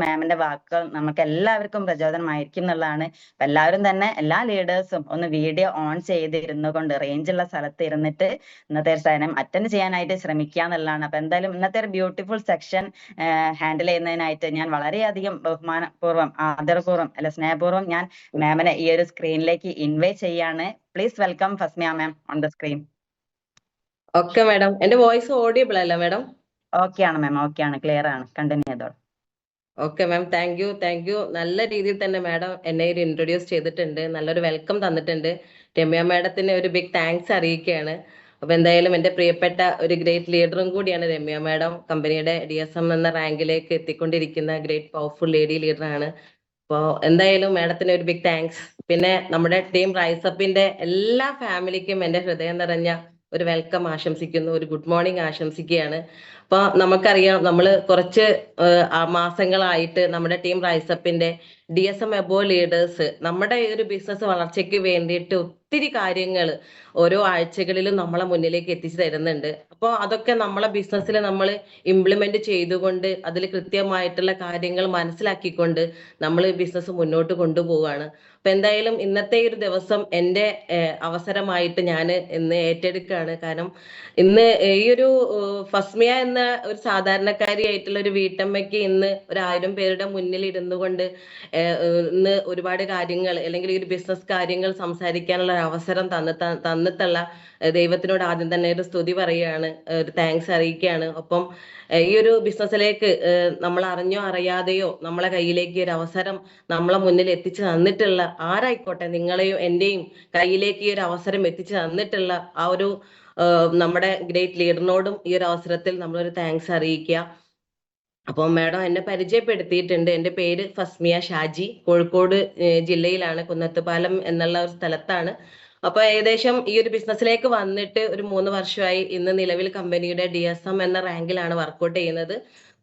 മാമിന്റെ വാക്കുകൾ നമുക്ക് എല്ലാവർക്കും പ്രചോദനമായിരിക്കും എന്നുള്ളതാണ്. അപ്പൊ എല്ലാവരും തന്നെ എല്ലാ ലീഡേഴ്സും ഒന്ന് വീഡിയോ ഓൺ ചെയ്തിരുന്നു കൊണ്ട് റേഞ്ചുള്ള സ്ഥലത്ത് ഇരുന്നിട്ട് ഇന്നത്തെ ഒരു സേവനം അറ്റൻഡ് ചെയ്യാനായിട്ട് ശ്രമിക്കുക എന്നുള്ളതാണ്. അപ്പൊ എന്തായാലും ഇന്നത്തെ ഒരു ബ്യൂട്ടിഫുൾ സെക്ഷൻ ഹാൻഡിൽ ചെയ്യുന്നതിനായിട്ട് ഞാൻ വളരെയധികം ബഹുമാനപൂർവ്വം ആദരപൂർവ്വം അല്ല സ്നേഹപൂർവ്വം ഞാൻ മാമിനെ ഈ ഒരു സ്ക്രീനിലേക്ക് ഇൻവൈറ്റ് ചെയ്യാണ്. Please welcome Fasmiya ma'am on the screen. Okay madam, എന്റെ വോയിസ് ഓഡിയബിൾ അല്ല മാഡം? ഓക്കെ ആണ് മാം, ഓക്കെ ആണ്, ക്ലിയർ ആണ്, കണ്ടിന്യൂ ചെയ്തോളൂ. Okay ma'am, thank you. നല്ല രീതിയിൽ തന്നെ മാഡം എന്നെ ഒരു ഇൻട്രൊഡ്യൂസ് ചെയ്തിട്ടുണ്ട്, നല്ലൊരു വെൽക്കം തന്നിട്ടുണ്ട്. രമ്യ മാഡത്തിന് ഒരു ബിഗ് താങ്ക്സ് അറിയിക്കുകയാണ്. അപ്പൊ എന്തായാലും എന്റെ പ്രിയപ്പെട്ട ഒരു ഗ്രേറ്റ് ലീഡറും കൂടിയാണ് രമ്യ മാഡം. കമ്പനിയുടെ DSM എന്ന റാങ്കിലേക്ക് എത്തിക്കൊണ്ടിരിക്കുന്ന ഗ്രേറ്റ് പവർഫുൾ ലേഡി ലീഡറാണ്. അപ്പോൾ എന്തായാലും മാഡത്തിന് ഒരു ബിഗ് താങ്ക്സ്. പിന്നെ നമ്മുടെ ടീം റൈസപ്പിന്റെ എല്ലാ ഫാമിലിക്കും എന്റെ ഹൃദയം നിറഞ്ഞ ഒരു വെൽക്കം ആശംസിക്കുന്നു, ഒരു ഗുഡ് മോർണിംഗ് ആശംസിക്കുകയാണ്. അപ്പൊ നമുക്കറിയാം, നമ്മൾ കുറച്ച് മാസങ്ങളായിട്ട് നമ്മുടെ ടീം റൈസപ്പിന്റെ DSM എബോ ലീഡേഴ്സ് നമ്മുടെ ഈ ഒരു ബിസിനസ് വളർച്ചയ്ക്ക് വേണ്ടിയിട്ട് ഒത്തിരി കാര്യങ്ങൾ ഓരോ ആഴ്ചകളിലും നമ്മളെ മുന്നിലേക്ക് എത്തിച്ചു തരുന്നുണ്ട്. അപ്പോൾ അതൊക്കെ നമ്മളെ ബിസിനസ്സിൽ നമ്മൾ ഇംപ്ലിമെന്റ് ചെയ്തുകൊണ്ട് അതിൽ കൃത്യമായിട്ടുള്ള കാര്യങ്ങൾ മനസ്സിലാക്കിക്കൊണ്ട് നമ്മൾ ബിസിനസ് മുന്നോട്ട് കൊണ്ടുപോവുകയാണ്. അപ്പൊ എന്തായാലും ഇന്നത്തെ ഒരു ദിവസം എൻ്റെ അവസരമായിട്ട് ഞാൻ ഇന്ന് ഏറ്റെടുക്കുകയാണ്. കാരണം ഇന്ന് ഈ ഒരു ഫസ്മിയ എന്ന ഒരു സാധാരണക്കാരിയായിട്ടുള്ള ഒരു വീട്ടമ്മയ്ക്ക് ഇന്ന് 1000 പേരുടെ മുന്നിൽ ഇരുന്നു കൊണ്ട് ഇന്ന് ഒരുപാട് കാര്യങ്ങൾ അല്ലെങ്കിൽ ഈ ഒരു ബിസിനസ് കാര്യങ്ങൾ സംസാരിക്കാനുള്ള ഒരു അവസരം തന്നിട്ടുള്ള ദൈവത്തിനോട് ആദ്യം തന്നെ ഒരു സ്തുതി പറയുകയാണ്, ഒരു താങ്ക്സ് അറിയിക്കുകയാണ്. ഒപ്പം ഈ ഒരു ബിസിനസ്സിലേക്ക് നമ്മൾ അറിഞ്ഞോ അറിയാതെയോ നമ്മളെ കയ്യിലേക്ക് ഒരു അവസരം നമ്മളെ മുന്നിൽ എത്തിച്ചു തന്നിട്ടുള്ള ആരായിക്കോട്ടെ, നിങ്ങളെയും എൻ്റെയും കയ്യിലേക്ക് ഈ ഒരു അവസരം എത്തിച്ചു തന്നിട്ടുള്ള ആ ഒരു നമ്മുടെ ഗ്രേറ്റ് ലീഡറിനോടും ഈ ഒരു അവസരത്തിൽ നമ്മളൊരു താങ്ക്സ് അറിയിക്കുക. അപ്പോൾ മാഡം എന്നെ പരിചയപ്പെടുത്തിയിട്ടുണ്ട്. എൻ്റെ പേര് ഫസ്മിയ ഷാജി, കോഴിക്കോട് ജില്ലയിലാണ്, കുന്നത്തുപാലം എന്നുള്ള ഒരു സ്ഥലത്താണ്. അപ്പൊ ഏകദേശം ഈ ഒരു ബിസിനസ്സിലേക്ക് വന്നിട്ട് ഒരു 3 വർഷമായി. ഇന്ന് നിലവിൽ കമ്പനിയുടെ DSM എന്ന റാങ്കിലാണ് വർക്കൗട്ട് ചെയ്യുന്നത്.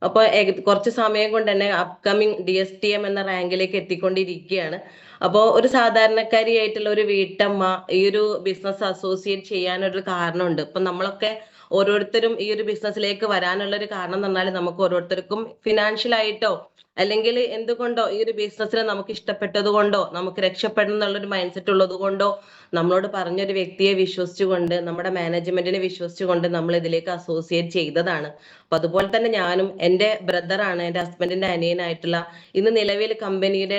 അപ്പൊ കുറച്ച് സമയം കൊണ്ട് തന്നെ അപ്കമിങ് DSTM എന്ന റാങ്കിലേക്ക് എത്തിക്കൊണ്ടിരിക്കുകയാണ്. അപ്പോൾ ഒരു സാധാരണക്കാരിയായിട്ടുള്ള ഒരു വീട്ടമ്മ ഈ ഒരു ബിസിനസ് അസോസിയേറ്റ് ചെയ്യാനൊരു കാരണമുണ്ട്. ഇപ്പൊ നമ്മളൊക്കെ ഓരോരുത്തരും ഈ ഒരു ബിസിനസ്സിലേക്ക് വരാനുള്ള ഒരു കാരണം എന്ന് പറഞ്ഞാൽ നമുക്ക് ഓരോരുത്തർക്കും ഫിനാൻഷ്യൽ ആയിട്ടോ അല്ലെങ്കിൽ എന്തുകൊണ്ടോ ഈ ഒരു ബിസിനസ്സിൽ നമുക്ക് ഇഷ്ടപ്പെട്ടത് കൊണ്ടോ നമുക്ക് രക്ഷപ്പെടണം എന്നുള്ളൊരു മൈൻഡ് സെറ്റ് ഉള്ളത് കൊണ്ടോ നമ്മളോട് പറഞ്ഞൊരു വ്യക്തിയെ വിശ്വസിച്ചുകൊണ്ട്, നമ്മുടെ മാനേജ്മെന്റിനെ വിശ്വസിച്ചുകൊണ്ട് നമ്മൾ ഇതിലേക്ക് അസോസിയേറ്റ് ചെയ്തതാണ്. അപ്പൊ അതുപോലെ തന്നെ ഞാനും, എൻ്റെ ബ്രദറാണ്, എൻ്റെ ഹസ്ബൻഡിന്റെ അനിയനായിട്ടുള്ള ഇന്ന് നിലവിൽ കമ്പനിയുടെ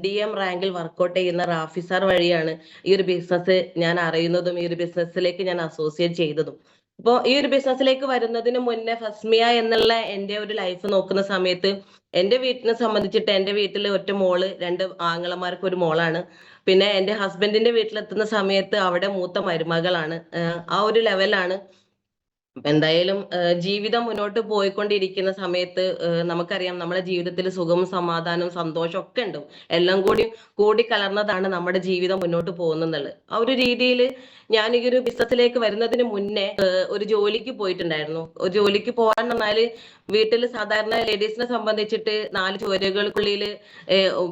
DM റാങ്കിൽ വർക്കൗട്ട് ചെയ്യുന്ന റാഫി സാർ വഴിയാണ് ഈ ഒരു ബിസിനസ് ഞാൻ അറിയുന്നതും ഈ ഒരു ബിസിനസ്സിലേക്ക് ഞാൻ അസോസിയേറ്റ് ചെയ്തതും. അപ്പോൾ ഈ ഒരു ബിസിനസ്സിലേക്ക് വരുന്നതിന് മുന്നേ ഫസ്മിയ എന്നുള്ള എൻ്റെ ഒരു ലൈഫ് നോക്കുന്ന സമയത്ത് എൻ്റെ വീട്ടിനെ സംബന്ധിച്ചിട്ട് എൻ്റെ വീട്ടിൽ ഒറ്റ മോള്, 2 ആങ്ങളമാർക്ക് ഒരു മോളാണ്. പിന്നെ എൻ്റെ ഹസ്ബൻഡിന്റെ വീട്ടിലെത്തുന്ന സമയത്ത് അവിടെ മൂത്ത മരുമകളാണ്. ആ ഒരു ലെവലാണ്. എന്തായാലും ജീവിതം മുന്നോട്ട് പോയിക്കൊണ്ടിരിക്കുന്ന സമയത്ത് നമുക്കറിയാം, നമ്മുടെ ജീവിതത്തിൽ സുഖവും സമാധാനവും സന്തോഷവും ഒക്കെ ഉണ്ട്. എല്ലാം കൂടി കലർന്നതാണ് നമ്മുടെ ജീവിതം മുന്നോട്ട് പോകുന്നുള്ളത്. ആ ഒരു രീതിയിൽ ഞാൻ ഈ ഒരു ബിസിനസ്സിലേക്ക് വരുന്നതിന് മുന്നേ ഒരു ജോലിക്ക് പോയിട്ടുണ്ടായിരുന്നു. ഒരു ജോലിക്ക് പോകാൻ പറഞ്ഞാല് വീട്ടിൽ സാധാരണ ലേഡീസിനെ സംബന്ധിച്ചിട്ട് 4 ചുവരുകൾക്കുള്ളിൽ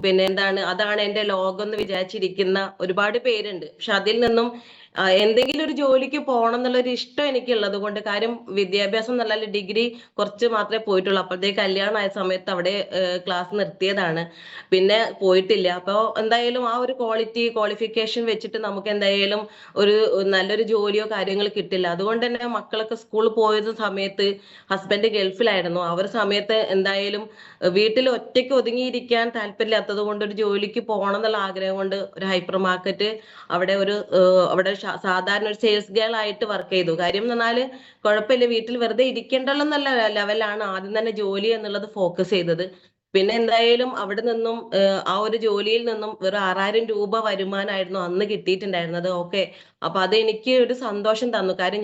പിന്നെ എന്താണ്, അതാണ് എൻ്റെ ലോകം എന്ന് വിചാരിച്ചിരിക്കുന്ന ഒരുപാട് പേരുണ്ട്. പക്ഷെ അതിൽ നിന്നും എന്തെങ്കിലും ഒരു ജോലിക്ക് പോകണം എന്നുള്ളൊരു ഇഷ്ടം എനിക്കുള്ളത് കൊണ്ട്, കാര്യം വിദ്യാഭ്യാസം നല്ല ഡിഗ്രി കുറച്ച് മാത്രമേ പോയിട്ടുള്ളൂ. അപ്പോഴത്തേക്ക് കല്യാണം ആയ സമയത്ത് അവിടെ ക്ലാസ് നിർത്തിയതാണ്, പിന്നെ പോയിട്ടില്ല. അപ്പോൾ എന്തായാലും ആ ഒരു ക്വാളിഫിക്കേഷൻ വെച്ചിട്ട് നമുക്ക് എന്തായാലും ഒരു നല്ലൊരു ജോലിയോ കാര്യങ്ങളോ കിട്ടില്ല. അതുകൊണ്ട് തന്നെ മക്കളൊക്കെ സ്കൂളിൽ പോയ സമയത്ത് ഹസ്ബൻഡ് ഗൾഫിലായിരുന്നു. ആ ഒരു സമയത്ത് എന്തായാലും വീട്ടിൽ ഒറ്റയ്ക്ക് ഒതുങ്ങിയിരിക്കാൻ താല്പര്യമില്ലാത്തത് കൊണ്ട് ഒരു ജോലിക്ക് പോകണം എന്നുള്ള ആഗ്രഹം കൊണ്ട് ഒരു ഹൈപ്പർ മാർക്കറ്റ് അവിടെ സാധാരണ ഒരു സെയിൽസ് ഗേൾ ആയിട്ട് വർക്ക് ചെയ്തു. കാര്യം എന്ന് പറഞ്ഞാല് കുഴപ്പമില്ല, വീട്ടിൽ വെറുതെ ഇരിക്കേണ്ടല്ലോ എന്നുള്ള ലെവലാണ് ആദ്യം തന്നെ ജോലി എന്നുള്ളത് ഫോക്കസ് ചെയ്തത്. പിന്നെ എന്തായാലും അവിടെ നിന്നും ആ ഒരു ജോലിയിൽ നിന്നും വെറും 6000 രൂപ വരുമാനമായിരുന്നു അന്ന് കിട്ടിയിട്ടുണ്ടായിരുന്നത്. ഓക്കെ, അപ്പൊ അത് എനിക്ക് ഒരു സന്തോഷം തന്നു. കാര്യം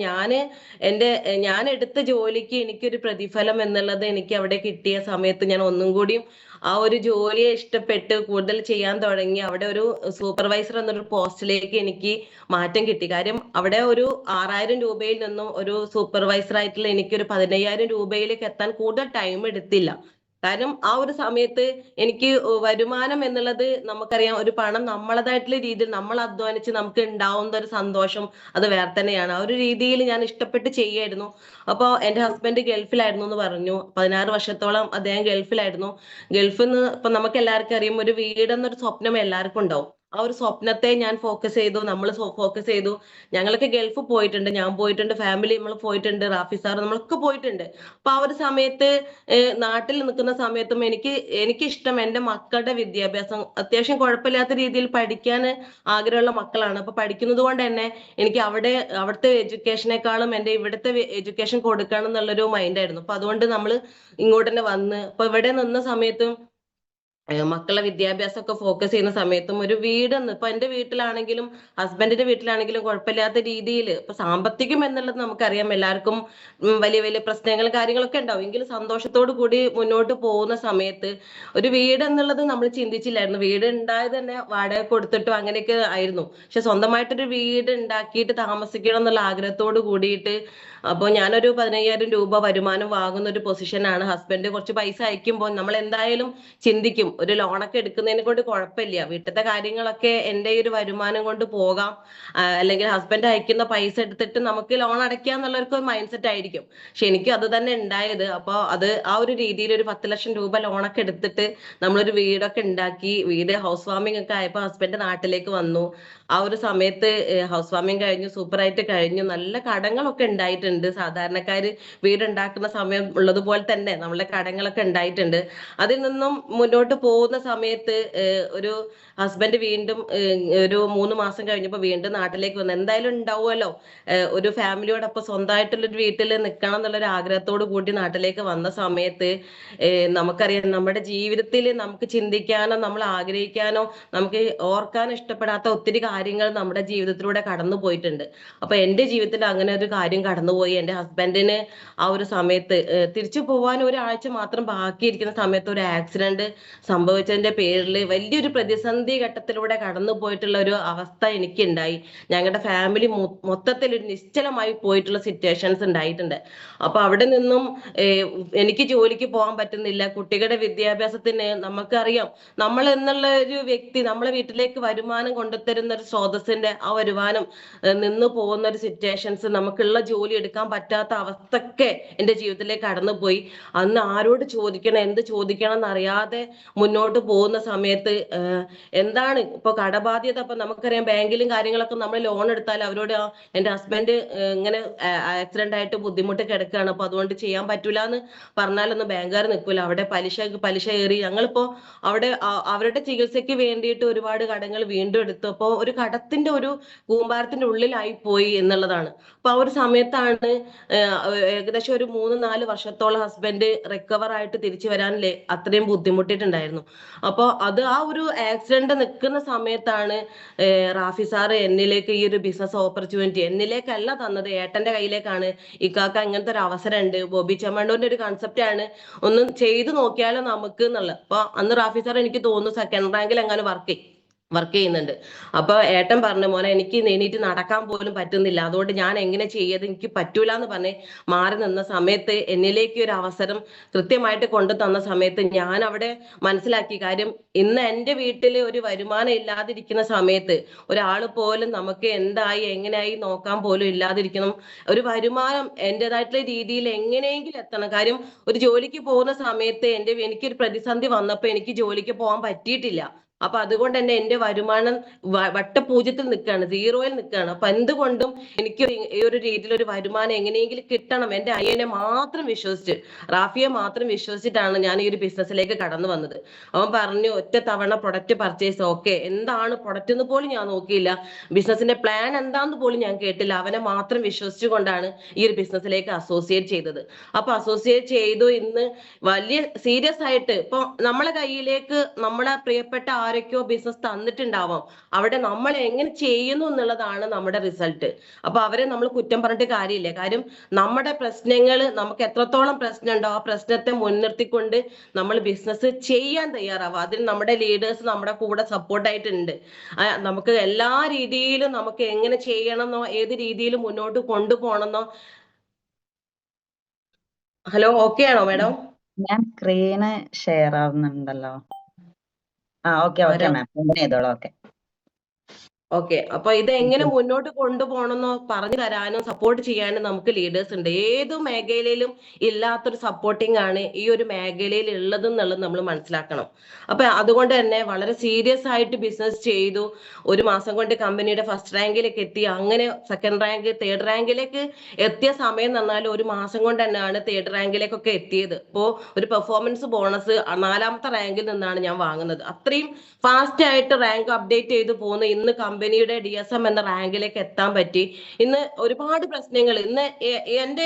ഞാൻ എടുത്ത ജോലിക്ക് എനിക്കൊരു പ്രതിഫലം എന്നുള്ളത് എനിക്ക് അവിടെ കിട്ടിയ സമയത്ത് ഞാൻ ഒന്നും കൂടിയും ആ ഒരു ജോലിയെ ഇഷ്ടപ്പെട്ട് കൂടുതൽ ചെയ്യാൻ തുടങ്ങി. അവിടെ ഒരു സൂപ്പർവൈസർ എന്നൊരു പോസ്റ്റിലേക്ക് എനിക്ക് മാറ്റം കിട്ടി. കാര്യം അവിടെ ഒരു 6000 രൂപയിൽ നിന്നും ഒരു സൂപ്പർവൈസർ ആയിട്ടുള്ള എനിക്കൊരു 15000 രൂപയിലേക്ക് എത്താൻ കൂടുതൽ ടൈം എടുത്തില്ല. കാരണം ആ ഒരു സമയത്ത് എനിക്ക് വരുമാനം എന്നുള്ളത് നമുക്കറിയാം, ഒരു പണം നമ്മളതായിട്ടുള്ള രീതിയിൽ നമ്മൾ അധ്വാനിച്ച് നമുക്ക് ഉണ്ടാവുന്ന ഒരു സന്തോഷം അത് വേറെ തന്നെയാണ്. ആ ഒരു രീതിയിൽ ഞാൻ ഇഷ്ടപ്പെട്ട് ചെയ്യായിരുന്നു. അപ്പൊ എന്റെ ഹസ്ബൻഡ് ഗൾഫിലായിരുന്നു എന്ന് പറഞ്ഞു. 16 വർഷത്തോളം അദ്ദേഹം ഗൾഫിലായിരുന്നു. ഗൾഫിൽ നിന്ന് ഇപ്പൊ നമുക്ക് എല്ലാവർക്കും അറിയാം, ഒരു വീടെന്നൊരു സ്വപ്നം എല്ലാവർക്കും ഉണ്ടാവും. ആ ഒരു സ്വപ്നത്തെ ഞാൻ ഫോക്കസ് ചെയ്തു, നമ്മൾ ഫോക്കസ് ചെയ്തു. ഞങ്ങളൊക്കെ ഗൾഫ് പോയിട്ടുണ്ട്, ഞാൻ പോയിട്ടുണ്ട്, ഫാമിലി നമ്മൾ പോയിട്ടുണ്ട്, റാഫി സാർ നമ്മളൊക്കെ പോയിട്ടുണ്ട്. അപ്പൊ ആ ഒരു സമയത്ത് നാട്ടിൽ നിൽക്കുന്ന സമയത്തും എനിക്കിഷ്ടം എന്റെ മക്കളുടെ വിദ്യാഭ്യാസം അത്യാവശ്യം കുഴപ്പമില്ലാത്ത രീതിയിൽ പഠിക്കാൻ ആഗ്രഹമുള്ള മക്കളാണ്. അപ്പൊ പഠിക്കുന്നത് കൊണ്ട് തന്നെ എനിക്ക് അവിടുത്തെ എഡ്യൂക്കേഷനേക്കാളും എന്റെ ഇവിടുത്തെ എഡ്യൂക്കേഷൻ കൊടുക്കണം എന്നുള്ളൊരു മൈൻഡായിരുന്നു. അപ്പൊ അതുകൊണ്ട് നമ്മൾ ഇങ്ങോട്ട് തന്നെ വന്ന് അപ്പൊ ഇവിടെ നിന്ന സമയത്തും മക്കളെ വിദ്യാഭ്യാസം ഒക്കെ ഫോക്കസ് ചെയ്യുന്ന സമയത്തും ഒരു വീടെന്ന് ഇപ്പൊ എന്റെ വീട്ടിലാണെങ്കിലും ഹസ്ബൻഡിന്റെ വീട്ടിലാണെങ്കിലും കുഴപ്പമില്ലാത്ത രീതിയിൽ ഇപ്പൊ സാമ്പത്തികം എന്നുള്ളത് നമുക്കറിയാം, എല്ലാവർക്കും വലിയ വലിയ പ്രശ്നങ്ങളും കാര്യങ്ങളൊക്കെ ഉണ്ടാവും. എങ്കിലും സന്തോഷത്തോടു കൂടി മുന്നോട്ട് പോകുന്ന സമയത്ത് ഒരു വീട് എന്നുള്ളത് നമ്മൾ ചിന്തിച്ചില്ലായിരുന്നു. വീട് ഉണ്ടായത് തന്നെ വാടക കൊടുത്തിട്ടും അങ്ങനെയൊക്കെ ആയിരുന്നു. പക്ഷെ സ്വന്തമായിട്ടൊരു വീട് ഉണ്ടാക്കിയിട്ട് താമസിക്കണം എന്നുള്ള ആഗ്രഹത്തോട് കൂടിയിട്ട് അപ്പോൾ ഞാനൊരു 15,000 രൂപ വരുമാനം വാങ്ങുന്ന ഒരു പൊസിഷനാണ്. ഹസ്ബൻഡ് കുറച്ച് പൈസ അയക്കുമ്പോൾ നമ്മൾ എന്തായാലും ചിന്തിക്കും, ഒരു ലോണൊക്കെ എടുക്കുന്നതിനെ കൊണ്ട് കുഴപ്പമില്ല, വീട്ടിലത്തെ കാര്യങ്ങളൊക്കെ എന്റെ ഈ ഒരു വരുമാനം കൊണ്ട് പോകാം, അല്ലെങ്കിൽ ഹസ്ബൻഡ് അയക്കുന്ന പൈസ എടുത്തിട്ട് നമുക്ക് ലോൺ അടയ്ക്കുക എന്നുള്ളവർക്ക് ഒരു മൈൻഡ് സെറ്റ് ആയിരിക്കും. പക്ഷെ എനിക്ക് അത് തന്നെ ഉണ്ടായത്. അപ്പോൾ അത് ആ ഒരു രീതിയിൽ ഒരു 10 ലക്ഷം രൂപ ലോണൊക്കെ എടുത്തിട്ട് നമ്മളൊരു വീടൊക്കെ ഉണ്ടാക്കി, വീട് ഹൗസ് വാമിംഗ് ഒക്കെ ആയപ്പോൾ ഹസ്ബൻഡ് നാട്ടിലേക്ക് വന്നു. ആ ഒരു സമയത്ത് ഹൗസ് വാമിംഗ് കഴിഞ്ഞു, സൂപ്പറായിട്ട് കഴിഞ്ഞു. നല്ല കടങ്ങളൊക്കെ ഉണ്ടായിട്ടുണ്ട്. സാധാരണക്കാര് വീടുണ്ടാക്കുന്ന സമയം ഉള്ളതുപോലെ തന്നെ നമ്മളുടെ കടങ്ങളൊക്കെ ഉണ്ടായിട്ടുണ്ട്. അതിൽ നിന്നും മുന്നോട്ട് പോകുന്ന സമയത്ത് ഒരു ഹസ്ബൻഡ് വീണ്ടും ഒരു 3 മാസം കഴിഞ്ഞപ്പോൾ വീണ്ടും നാട്ടിലേക്ക് വന്നു. എന്തായാലും ഉണ്ടാവുമല്ലോ, ഒരു ഫാമിലിയോടൊപ്പം സ്വന്തമായിട്ടുള്ള ഒരു വീട്ടിൽ നിൽക്കണം എന്നുള്ളൊരു ആഗ്രഹത്തോടു കൂടി നാട്ടിലേക്ക് വന്ന സമയത്ത് നമുക്കറിയാം, നമ്മുടെ ജീവിതത്തിൽ നമുക്ക് ചിന്തിക്കാനോ നമ്മൾ ആഗ്രഹിക്കാനോ നമുക്ക് ഓർക്കാനോ ഇഷ്ടപ്പെടാത്ത ഒത്തിരി കാര്യങ്ങൾ നമ്മുടെ ജീവിതത്തിലൂടെ കടന്നു പോയിട്ടുണ്ട്. അപ്പൊ എന്റെ ജീവിതത്തിൽ അങ്ങനെ ഒരു കാര്യം കടന്നുപോയി. എന്റെ ഹസ്ബൻഡിന് ആ ഒരു സമയത്ത് തിരിച്ചു പോവാൻ ഒരാഴ്ച മാത്രം ബാക്കിയിരിക്കുന്ന സമയത്ത് ഒരു ആക്സിഡന്റ് സംഭവിച്ചതിന്റെ പേരിൽ വലിയൊരു പ്രതിസന്ധി ഘട്ടത്തിലൂടെ കടന്നു പോയിട്ടുള്ള ഒരു അവസ്ഥ എനിക്കുണ്ടായി. ഞങ്ങളുടെ ഫാമിലി മൊത്തത്തിൽ ഒരു നിശ്ചലമായി പോയിട്ടുള്ള സിറ്റുവേഷൻസ് ഉണ്ടായിട്ടുണ്ട്. അപ്പൊ അവിടെ നിന്നും എനിക്ക് ജോലിക്ക് പോകാൻ പറ്റുന്നില്ല. കുട്ടികളുടെ വിദ്യാഭ്യാസത്തിന് നമുക്കറിയാം, നമ്മൾ എന്നുള്ള ഒരു വ്യക്തി നമ്മളെ വീട്ടിലേക്ക് വരുമാനം കൊണ്ടുതരുന്ന ഒരു സ്രോതസ്സിന്റെ ആ വരുമാനം നിന്ന് പോകുന്ന ഒരു സിറ്റുവേഷൻസ്, നമുക്കുള്ള ജോലി എടുക്കാൻ പറ്റാത്ത അവസ്ഥയൊക്കെ എന്റെ ജീവിതത്തിലേക്ക് കടന്നുപോയി. അന്ന് ആരോട് ചോദിക്കണം, എന്ത് ചോദിക്കണം എന്നറിയാതെ മുന്നോട്ട് പോകുന്ന സമയത്ത് എന്താണ് ഇപ്പൊ കടബാധ്യത. അപ്പൊ നമുക്കറിയാം, ബാങ്കിലും കാര്യങ്ങളൊക്കെ നമ്മൾ ലോൺ എടുത്താൽ അവരോട് എന്റെ ഹസ്ബൻഡ് ഇങ്ങനെ ആക്സിഡന്റ് ആയിട്ട് ബുദ്ധിമുട്ട് കിടക്കുകയാണ്, അപ്പൊ അതുകൊണ്ട് ചെയ്യാൻ പറ്റൂല എന്ന് പറഞ്ഞാലൊന്നും ബാങ്കുകാർ നിൽക്കൂല. അവിടെ പലിശ ഏറി ഞങ്ങളിപ്പോ അവിടെ അവരുടെ ചികിത്സയ്ക്ക് വേണ്ടിയിട്ട് ഒരുപാട് കടങ്ങൾ വീണ്ടും എടുത്തു. അപ്പോ ഒരു കടത്തിന്റെ ഒരു കൂമ്പാരത്തിന്റെ ഉള്ളിലായി പോയി എന്നുള്ളതാണ്. അപ്പൊ ആ ഒരു സമയത്താണ് ഏകദേശം ഒരു 3-4 വർഷത്തോളം ഹസ്ബൻഡ് റിക്കവർ ആയിട്ട് തിരിച്ചു വരാൻ അത്രയും ബുദ്ധിമുട്ടിയിട്ടുണ്ടായിരുന്നു. അപ്പൊ അത് ആ ഒരു ആക്സിഡന്റ് നിൽക്കുന്ന സമയത്താണ് റാഫി സാറ് എന്നിലേക്ക് ഈ ഒരു ബിസിനസ് ഓപ്പർച്യൂണിറ്റി എന്നിലേക്കല്ല തന്നത്, ഏട്ടന്റെ കയ്യിലേക്കാണ്. ഇക്കാക്ക ഇങ്ങനത്തെ ഒരു അവസരം ഉണ്ട്, ബോബി ചെമ്മണ്ണൂരിന്റെ ഒരു കൺസെപ്റ്റ് ആണ്, ഒന്ന് ചെയ്തു നോക്കിയാലോ നമുക്ക് എന്നുള്ളത്. അപ്പൊ അന്ന് റാഫി സാർ എനിക്ക് തോന്നുന്നു സെക്കൻഡ് റാങ്കിൽ എങ്ങനെ വർക്ക് ചെയ്യുന്നുണ്ട്. അപ്പൊ ഏട്ടൻ പറഞ്ഞു, മോനെ എനിക്ക് എണീറ്റ് നടക്കാൻ പോലും പറ്റുന്നില്ല, അതുകൊണ്ട് ഞാൻ എങ്ങനെ ചെയ്യത്, എനിക്ക് പറ്റൂല എന്ന് പറഞ്ഞ് മാറി നിന്ന സമയത്ത് എന്നിലേക്ക് ഒരു അവസരം കൃത്യമായിട്ട് കൊണ്ടു തന്ന സമയത്ത് ഞാൻ അവിടെ മനസ്സിലാക്കി കാര്യം, ഇന്ന് എന്റെ വീട്ടിൽ ഒരു വരുമാനം ഇല്ലാതിരിക്കുന്ന സമയത്ത് ഒരാൾ പോലും നമുക്ക് എന്തായി എങ്ങനെയായി നോക്കാൻ പോലും ഇല്ലാതിരിക്കണം. ഒരു വരുമാനം എന്റേതായിട്ടുള്ള രീതിയിൽ എങ്ങനെയെങ്കിലും എത്തണം. കാര്യം ഒരു ജോലിക്ക് പോകുന്ന സമയത്ത് എനിക്കൊരു പ്രതിസന്ധി വന്നപ്പോ എനിക്ക് ജോലിക്ക് പോകാൻ പറ്റിയിട്ടില്ല. അപ്പൊ അതുകൊണ്ട് തന്നെ എന്റെ വരുമാനം വട്ടപൂജ്യത്തിൽ നിൽക്കുകയാണ്, സീറോയിൽ നിൽക്കുകയാണ്. അപ്പൊ എന്തുകൊണ്ടും എനിക്ക് ഈ ഒരു രീതിയിൽ ഒരു വരുമാനം എങ്ങനെയെങ്കിലും കിട്ടണം. എന്റെ അയ്യനെ മാത്രം വിശ്വസിച്ച്, റാഫിയെ മാത്രം വിശ്വസിച്ചിട്ടാണ് ഞാൻ ഈ ഒരു ബിസിനസ്സിലേക്ക് കടന്നു വന്നത്. അവൻ പറഞ്ഞു, ഒറ്റ തവണ പ്രൊഡക്റ്റ് പർച്ചേസ്, ഓക്കെ, എന്താണ് പ്രൊഡക്റ്റ് എന്ന് പോലും ഞാൻ നോക്കിയില്ല, ബിസിനസിന്റെ പ്ലാൻ എന്താന്ന് പോലും ഞാൻ കേട്ടില്ല. അവനെ മാത്രം വിശ്വസിച്ചുകൊണ്ടാണ് ഈ ഒരു ബിസിനസ്സിലേക്ക് അസോസിയേറ്റ് ചെയ്തത്. അപ്പൊ അസോസിയേറ്റ് ചെയ്തു. ഇന്ന് വലിയ സീരിയസ് ആയിട്ട് ഇപ്പൊ നമ്മളെ കയ്യിലേക്ക് നമ്മളെ പ്രിയപ്പെട്ട ആരൊക്കെയോ ബിസിനസ് തന്നിട്ടുണ്ടാവാം, അവിടെ നമ്മൾ എങ്ങനെ ചെയ്യുന്നു എന്നുള്ളതാണ് നമ്മുടെ റിസൾട്ട്. അപ്പൊ അവരെ നമ്മൾ കുറ്റം പറഞ്ഞിട്ട് കാര്യമില്ല. കാര്യം നമ്മുടെ പ്രശ്നങ്ങൾ, നമുക്ക് എത്രത്തോളം പ്രശ്നം ഉണ്ടോ ആ പ്രശ്നത്തെ മുൻനിർത്തിക്കൊണ്ട് നമ്മൾ ബിസിനസ് ചെയ്യാൻ തയ്യാറാവുക. അതിന് നമ്മുടെ ലീഡേഴ്സ് നമ്മുടെ കൂടെ സപ്പോർട്ടായിട്ടുണ്ട്. നമുക്ക് എല്ലാ രീതിയിലും നമുക്ക് എങ്ങനെ ചെയ്യണമെന്നോ ഏത് രീതിയിൽ മുന്നോട്ട് കൊണ്ടുപോകണമെന്നോ. ഹലോ, ഓക്കെ ആണോ മാഡം? മാം സ്ക്രീന് ഷെയർ ആവുന്നുണ്ടല്ലോ. ഓക്കെ ആരോ മാം ഓപ്പൺ ചെയ്തോളൂ. ഓക്കെ. അപ്പൊ ഇത് എങ്ങനെ മുന്നോട്ട് കൊണ്ടുപോകണമെന്നോ പറഞ്ഞു തരാനോ സപ്പോർട്ട് ചെയ്യാനും നമുക്ക് ലീഡേഴ്സ് ഉണ്ട്. ഏത് മേഖലയിലും ഇല്ലാത്തൊരു സപ്പോർട്ടിംഗ് ആണ് ഈ ഒരു മേഖലയിൽ ഉള്ളതെന്നുള്ളത് നമ്മൾ മനസ്സിലാക്കണം. അപ്പൊ അതുകൊണ്ട് തന്നെ വളരെ സീരിയസ് ആയിട്ട് ബിസിനസ് ചെയ്തു. ഒരു മാസം കൊണ്ട് കമ്പനിയുടെ ഫസ്റ്റ് റാങ്കിലേക്ക് എത്തി. അങ്ങനെ സെക്കൻഡ് റാങ്ക്, തേർഡ് റാങ്കിലേക്ക് എത്തിയ സമയം തന്നാൽ ഒരു മാസം കൊണ്ട് തന്നെയാണ് തേർഡ് റാങ്കിലേക്കൊക്കെ എത്തിയത്. ഇപ്പോ ഒരു പെർഫോമൻസ് ബോണസ് 4ാമത്തെ റാങ്കിൽ നിന്നാണ് ഞാൻ വാങ്ങുന്നത്. അത്രയും ഫാസ്റ്റ് ആയിട്ട് റാങ്ക് അപ്ഡേറ്റ് ചെയ്ത് പോകുന്ന ഇന്ന് കമ്പനിയുടെ DSM എന്ന റാങ്കിലേക്ക് എത്താൻ പറ്റി. ഇന്ന് ഒരുപാട് പ്രശ്നങ്ങൾ ഇന്ന് എന്റെ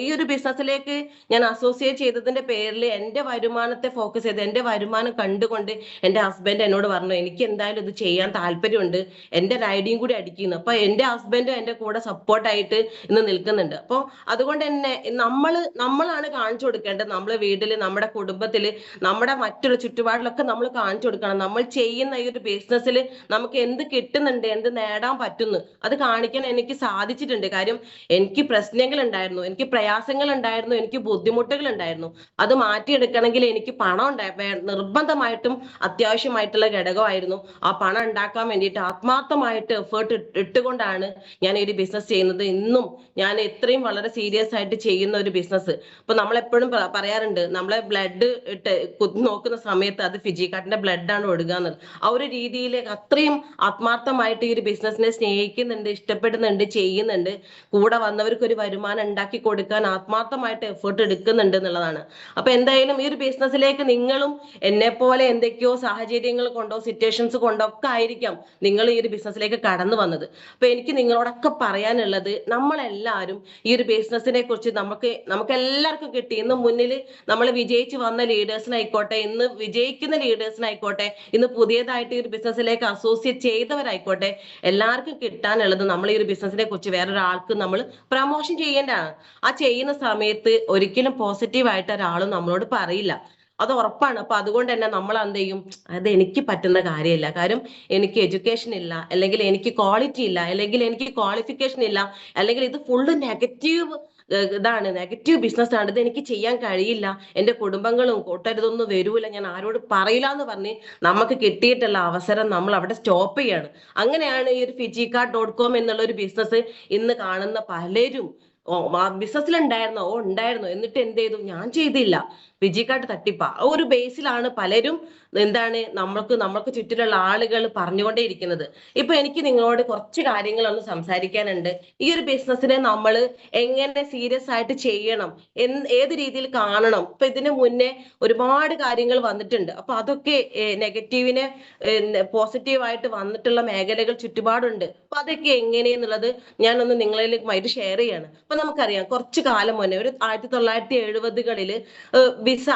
ഈ ഒരു ബിസിനസ്സിലേക്ക് ഞാൻ അസോസിയേറ്റ് ചെയ്തതിന്റെ പേരിൽ എന്റെ വരുമാനത്തെ ഫോക്കസ് ചെയ്ത് എന്റെ വരുമാനം കണ്ടുകൊണ്ട് എന്റെ ഹസ്ബൻഡ് എന്നോട് പറഞ്ഞു, എനിക്ക് എന്തായാലും ഇത് ചെയ്യാൻ താല്പര്യമുണ്ട്, എന്റെ റൈഡിയും കൂടി അടിക്കുന്നു. അപ്പൊ എന്റെ ഹസ്ബൻഡ് എന്റെ കൂടെ സപ്പോർട്ടായിട്ട് ഇന്ന് നിൽക്കുന്നുണ്ട്. അപ്പോൾ അതുകൊണ്ട് തന്നെ നമ്മളാണ് കാണിച്ചു കൊടുക്കേണ്ടത്. നമ്മളെ വീട്ടില്, നമ്മുടെ കുടുംബത്തില്, നമ്മുടെ മറ്റൊരു ചുറ്റുപാടിലൊക്കെ നമ്മൾ കാണിച്ചു കൊടുക്കണം. നമ്മൾ ചെയ്യുന്ന ഈ ഒരു ബിസിനസ്സിൽ നമുക്ക് എന്ത് കിട്ടുന്നുണ്ട്, എന്ത് നേടാൻ പറ്റുന്നു, അത് കാണിക്കാൻ എനിക്ക് സാധിച്ചിട്ടുണ്ട്. കാര്യം എനിക്ക് പ്രശ്നങ്ങൾ ഉണ്ടായിരുന്നു, എനിക്ക് പ്രയാസങ്ങൾ ഉണ്ടായിരുന്നു, എനിക്ക് ബുദ്ധിമുട്ടുകൾ ഉണ്ടായിരുന്നു. അത് മാറ്റിയെടുക്കണമെങ്കിൽ എനിക്ക് പണം നിർബന്ധമായിട്ടും അത്യാവശ്യമായിട്ടുള്ള ഘടകമായിരുന്നു. ആ പണം ഉണ്ടാക്കാൻ വേണ്ടിയിട്ട് ആത്മാർത്ഥമായിട്ട് എഫേർട്ട് ഇട്ടുകൊണ്ടാണ് ഞാൻ ഈ ഒരു ബിസിനസ് ചെയ്യുന്നത്. ഇന്നും ഞാൻ ഇത്രയും വളരെ സീരിയസ് ആയിട്ട് ചെയ്യുന്ന ഒരു ബിസിനസ്. ഇപ്പൊ നമ്മളെപ്പോഴും പറയാറുണ്ട്, നമ്മളെ ബ്ലഡ് ഇട്ട് നോക്കുന്ന സമയത്ത് അത് ഫിജിക്കാട്ടിന്റെ ബ്ലഡ് ആണ് ഒഴുകുക എന്നുള്ളത്. ആ ഒരു രീതിയിൽ അത്രയും ആത്മാർത്ഥമായിട്ട് ഈ ഒരു ബിസിനസിനെ സ്നേഹിക്കുന്നുണ്ട്, ഇഷ്ടപ്പെടുന്നുണ്ട്, ചെയ്യുന്നുണ്ട്. കൂടെ വന്നവർക്ക് ഒരു വരുമാനം ഉണ്ടാക്കി കൊടുക്കാൻ ആത്മാർത്ഥമായിട്ട് എഫേർട്ട് എടുക്കുന്നുണ്ട് എന്നുള്ളതാണ്. അപ്പൊ എന്തായാലും ഈ ഒരു ബിസിനസ്സിലേക്ക് നിങ്ങളും എന്നെ പോലെ എന്തൊക്കെയോ സാഹചര്യങ്ങൾ കൊണ്ടോ സിറ്റുവേഷൻസ് കൊണ്ടോ ഒക്കെ ആയിരിക്കാം നിങ്ങൾ ഈ ഒരു ബിസിനസ്സിലേക്ക് കടന്നു വന്നത്. അപ്പൊ എനിക്ക് നിങ്ങളോടൊക്കെ പറയാനുള്ളത്, നമ്മളെല്ലാവരും ഈ ഒരു ബിസിനസിനെ കുറിച്ച് നമുക്ക് എല്ലാവർക്കും കിട്ടി. ഇന്ന് മുന്നിൽ നമ്മൾ വിജയിച്ച് വന്ന ലീഡേഴ്സിനായിക്കോട്ടെ, ഇന്ന് വിജയിക്കുന്ന ലീഡേഴ്സിനായിക്കോട്ടെ, ഇന്ന് പുതിയതായിട്ട് ഈ ഒരു ബിസിനസ്സിലേക്ക് അസോസിയേറ്റ് ചെയ്തവരായിക്കോട്ടെ, എല്ലാവർക്കും കിട്ടാനുള്ളത് നമ്മൾ ഈ ഒരു ബിസിനസിനെ കുറിച്ച് വേറൊരാൾക്ക് നമ്മൾ പ്രമോഷൻ ചെയ്യേണ്ടതാണ്. ആ ചെയ്യുന്ന സമയത്ത് ഒരിക്കലും പോസിറ്റീവായിട്ട് ഒരാളും നമ്മളോട് പറയില്ല, അത് ഉറപ്പാണ്. അപ്പൊ അതുകൊണ്ട് തന്നെ നമ്മൾ എന്ത് ചെയ്യും, അത് എനിക്ക് പറ്റുന്ന കാര്യമില്ല, കാര്യം എനിക്ക് എഡ്യൂക്കേഷൻ ഇല്ല, അല്ലെങ്കിൽ എനിക്ക് ക്വാളിറ്റി ഇല്ല, അല്ലെങ്കിൽ എനിക്ക് ക്വാളിഫിക്കേഷൻ ഇല്ല, അല്ലെങ്കിൽ ഇത് ഫുള്ള് നെഗറ്റീവ് ഇതാണ്, നെഗറ്റീവ് ബിസിനസ് ആണ്, ഇത് എനിക്ക് ചെയ്യാൻ കഴിയില്ല, എന്റെ കുടുംബങ്ങളും കൂട്ടരുതൊന്നും വരൂല, ഞാൻ ആരോട് പറയില്ല എന്ന് പറഞ്ഞ് നമുക്ക് കിട്ടിയിട്ടുള്ള അവസരം നമ്മൾ അവിടെ സ്റ്റോപ്പ് ചെയ്യാണ്. അങ്ങനെയാണ് ഈ ഒരു ഫിജിക്കാർഡ്.com എന്നുള്ള ഒരു ബിസിനസ് ഇന്ന് കാണുന്ന പലരും ബിസിനസ്സിലുണ്ടായിരുന്നോ ഉണ്ടായിരുന്നു, എന്നിട്ട് എന്ത് ചെയ്തു, ഞാൻ ചെയ്തില്ല, ഫിജിക്കാർഡ് തട്ടിപ്പാ, ആ ഒരു ബേസിലാണ് പലരും എന്താണ് നമ്മൾക്ക് ചുറ്റിലുള്ള ആളുകൾ പറഞ്ഞുകൊണ്ടേയിരിക്കുന്നത്. ഇപ്പൊ എനിക്ക് നിങ്ങളോട് കുറച്ച് കാര്യങ്ങളൊന്ന് സംസാരിക്കാനുണ്ട്. ഈ ഒരു ബിസിനസ്സിനെ നമ്മൾ എങ്ങനെ സീരിയസ് ആയിട്ട് ചെയ്യണം, ഏത് രീതിയിൽ കാണണം. ഇപ്പൊ ഇതിനു മുന്നേ ഒരുപാട് കാര്യങ്ങൾ വന്നിട്ടുണ്ട്. അപ്പൊ അതൊക്കെ നെഗറ്റീവിനെ പോസിറ്റീവായിട്ട് വന്നിട്ടുള്ള മേഖലകൾ ചുറ്റുപാടുണ്ട്. അപ്പൊ അതൊക്കെ എങ്ങനെയെന്നുള്ളത് ഞാനൊന്ന് നിങ്ങളിലേക്കുമായിട്ട് ഷെയർ ചെയ്യാണ്. അപ്പൊ നമുക്കറിയാം, കുറച്ചു കാലം മുന്നേ ഒരു 1970കളില് വിസ